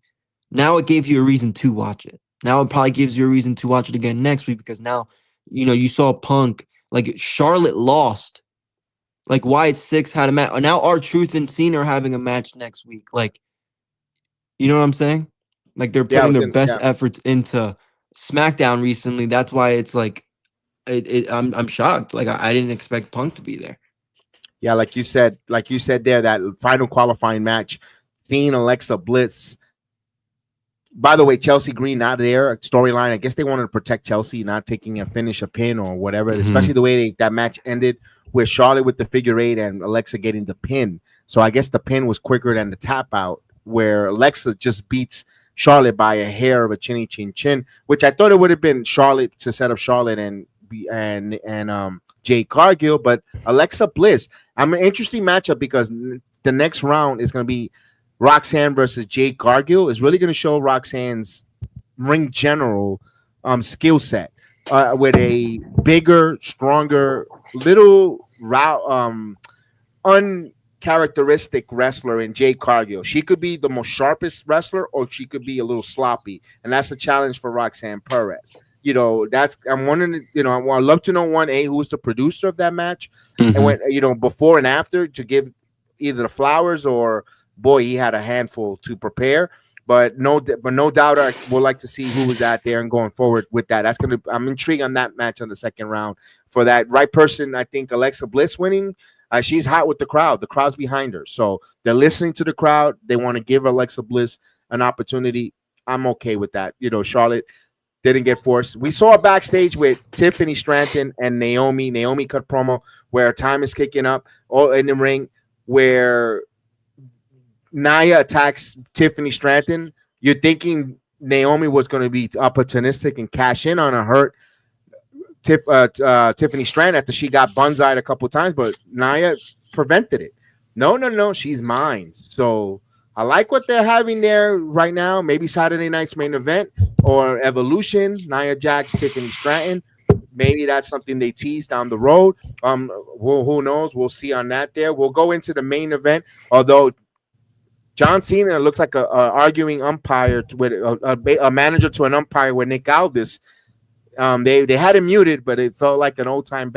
[SPEAKER 3] Now it gave you a reason to watch it. Now it probably gives you a reason to watch it again next week because now, you saw Punk, like Charlotte lost. Like Wyatt Six had a match. Now R-Truth and Cena are having a match next week. Like, you know what I'm saying? Like they're
[SPEAKER 2] Yeah, I
[SPEAKER 3] putting
[SPEAKER 2] was
[SPEAKER 3] their
[SPEAKER 2] gonna,
[SPEAKER 3] best
[SPEAKER 2] yeah.
[SPEAKER 3] efforts into SmackDown recently. That's why it's like, I'm shocked. Like I didn't expect Punk to be there.
[SPEAKER 2] Yeah, like you said there, that final qualifying match, Fiend, Alexa Bliss. By the way, Chelsea Green not there. Storyline. I guess they wanted to protect Chelsea, not taking a pin or whatever.
[SPEAKER 3] Mhm.
[SPEAKER 2] Especially the way that match ended with Charlotte with the figure eight and Alexa getting the pin. So I guess the pin was quicker than the tap out, where Alexa just beats Charlotte by a hair of a chinny chin chin. Which I thought it would have been Charlotte to set up Charlotte and Jade Cargill, but Alexa Bliss. I'm an interesting matchup because the next round is going to be Roxanne versus Jade Cargill. Is really going to show Roxanne's ring general skill set with a bigger, stronger, little uncharacteristic wrestler in Jade Cargill. She could be the most sharpest wrestler, or she could be a little sloppy, and that's a challenge for Roxanne Perez. I'm wondering. I'd love to know who's the producer of that match, and when before and after to give either the flowers or boy, he had a handful to prepare. But no doubt, I would like to see who was out there and going forward with that. I'm intrigued on that match on the second round for that right person. I think Alexa Bliss winning. She's hot with the crowd. The crowd's behind her, so they're listening to the crowd. They want to give Alexa Bliss an opportunity. I'm okay with that. Charlotte didn't get forced. We saw a backstage with Tiffany Stratton and Naomi. Naomi cut promo where time is kicking up all in the ring, where Nia attacks Tiffany Stratton. You're thinking Naomi was going to be opportunistic and cash in on a hurt Tiffany Stratton after she got bunzai'd a couple times, but Nia prevented it. No, she's mine. So I like what they're having there right now. Maybe Saturday night's main event or Evolution, Nia Jax, Tiffany Stratton. Maybe that's something they tease down the road. Who knows? We'll see on that there. We'll go into the main event, although John Cena looks like a arguing umpire with a manager to an umpire with Nick Aldis. They had him muted, but it felt like an old-time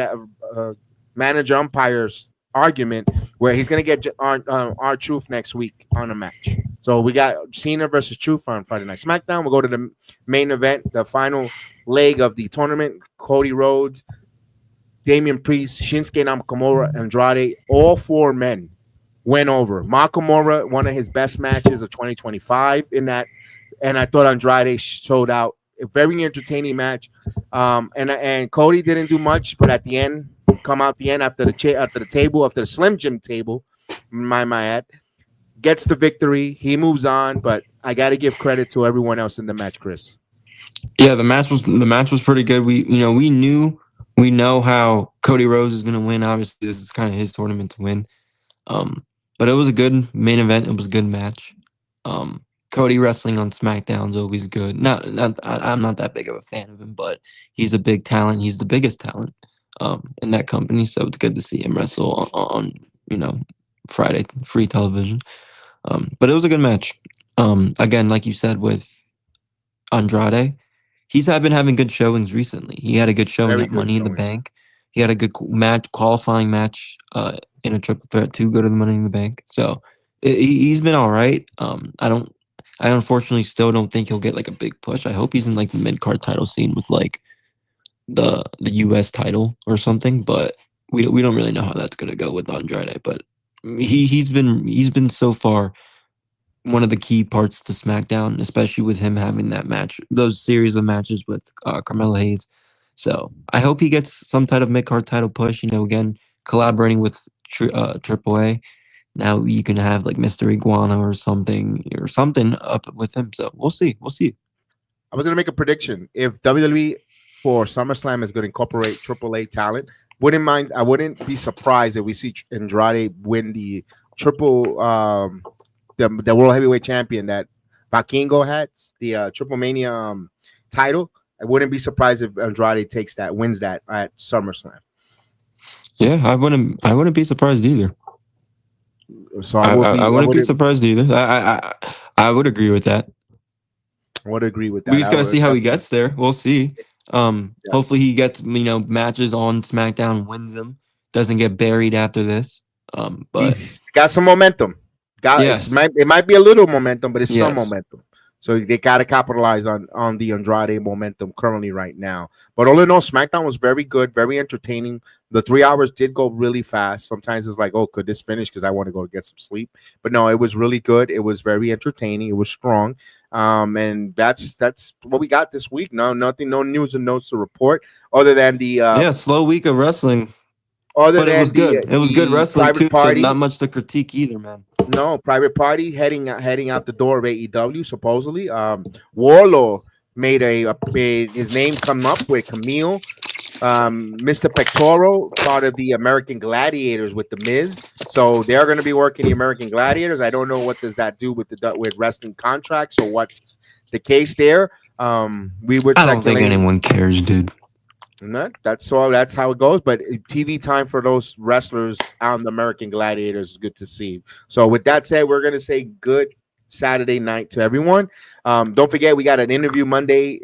[SPEAKER 2] manager umpires argument where he's going to get R-Truth next week on a match. So we got Cena versus Truth on Friday Night SmackDown. We'll go to the main event, the final leg of the tournament. Cody Rhodes, Damian Priest, Shinsuke Nakamura, Andrade, all four men went over. Nakamura, one of his best matches of 2025 in that, and I thought Andrade showed out. A very entertaining match. And Cody didn't do much, but at the end, come out the end after the Slim Jim table, my ad, gets the victory. He moves on, but I got to give credit to everyone else in the match, Chris.
[SPEAKER 3] Yeah, the match was pretty good. We know how Cody Rhodes is going to win. Obviously, this is kind of his tournament to win. But it was a good main event. It was a good match. Cody wrestling on SmackDown is always good. I'm not that big of a fan of him, but he's a big talent. He's the biggest talent in that company, so it's good to see him wrestle on Friday free television. But it was a good match. Again, like you said with Andrade, he's been having good showings recently. He had a good showing at Money in the Bank. He had a good qualifying match in a triple threat to go to the Money in the Bank. So he's been all right. I unfortunately still don't think he'll get like a big push. I hope he's in like the mid-card title scene with like the US title or something, but we don't really know how that's gonna go with Andrade. But he's been so far one of the key parts to SmackDown, especially with him having that match, those series of matches with Carmelo Hayes. So I hope he gets some type of mid-card title push. Again, collaborating with AAA. Now you can have like Mr. Iguana or something up with him. So we'll see.
[SPEAKER 2] I was gonna make a prediction. If WWE for SummerSlam is going to incorporate AAA talent, I wouldn't be surprised if we see Andrade win the the World Heavyweight Champion that Vikingo had, the Triple Mania title. I wouldn't be surprised if Andrade wins that at SummerSlam.
[SPEAKER 3] Yeah, I wouldn't be surprised either.
[SPEAKER 2] So
[SPEAKER 3] I wouldn't be surprised either. I would agree with that.
[SPEAKER 2] I would agree with that.
[SPEAKER 3] We just gotta see how he gets there. We'll see. Hopefully he gets matches on SmackDown, wins them, doesn't get buried after this. But
[SPEAKER 2] he's got some momentum. It might be a little momentum, but it's some momentum. So they got to capitalize on the Andrade momentum currently right now. But all in all, SmackDown was very good, very entertaining. The 3 hours did go really fast. Sometimes it's like, oh, could this finish? Because I want to go get some sleep. But no, it was really good. It was very entertaining. It was strong. And that's what we got this week. No news and notes to report other than the
[SPEAKER 3] slow week of wrestling. But it was good. It was good wrestling too. So not much to critique either, man.
[SPEAKER 2] No, Private Party heading out the door of AEW supposedly. Warlord made his name come up with Camille. Mr. Pectoro, part of the American Gladiators with the Miz. So they're going to be working the American Gladiators. I don't know what does that do with wrestling contracts or what's the case there. I don't
[SPEAKER 3] think anyone cares, dude.
[SPEAKER 2] That's all. That's how it goes. But TV time for those wrestlers on the American Gladiators is good to see. So with that said, we're gonna say good Saturday night to everyone. Don't forget, we got an interview Monday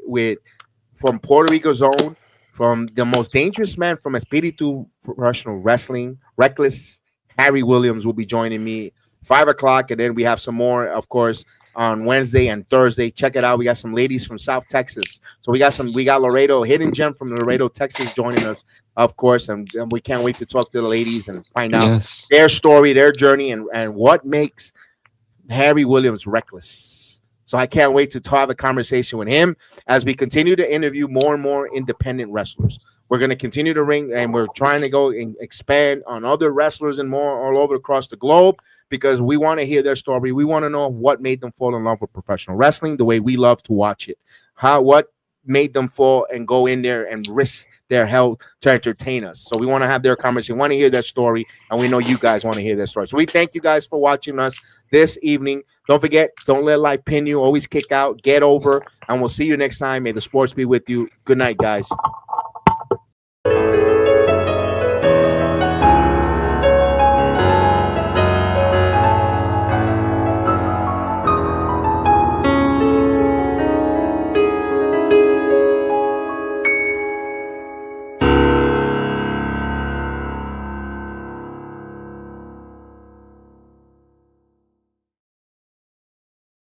[SPEAKER 2] from Puerto Rico Zone, from the most dangerous man from Espiritu Professional Wrestling, Reckless Harry Williams will be joining me 5 o'clock, and then we have some more, of course, on Wednesday and Thursday. Check it out. We got some ladies from South Texas. So we got Laredo, Hidden Gem from Laredo, Texas joining us, of course. And we can't wait to talk to the ladies and find out their story, their journey, and what makes Harry Williams reckless. So I can't wait to have a conversation with him as we continue to interview more and more independent wrestlers. We're going to continue to ring, and we're trying to go and expand on other wrestlers and more all over across the globe, because we want to hear their story. We want to know what made them fall in love with professional wrestling the way we love to watch it. What made them fall and go in there and risk their health to entertain us. So we want to have their conversation. We want to hear their story, and we know you guys want to hear their story. So we thank you guys for watching us this evening. Don't forget, don't let life pin you. Always kick out, get over, and we'll see you next time. May the sports be with you. Good night, guys.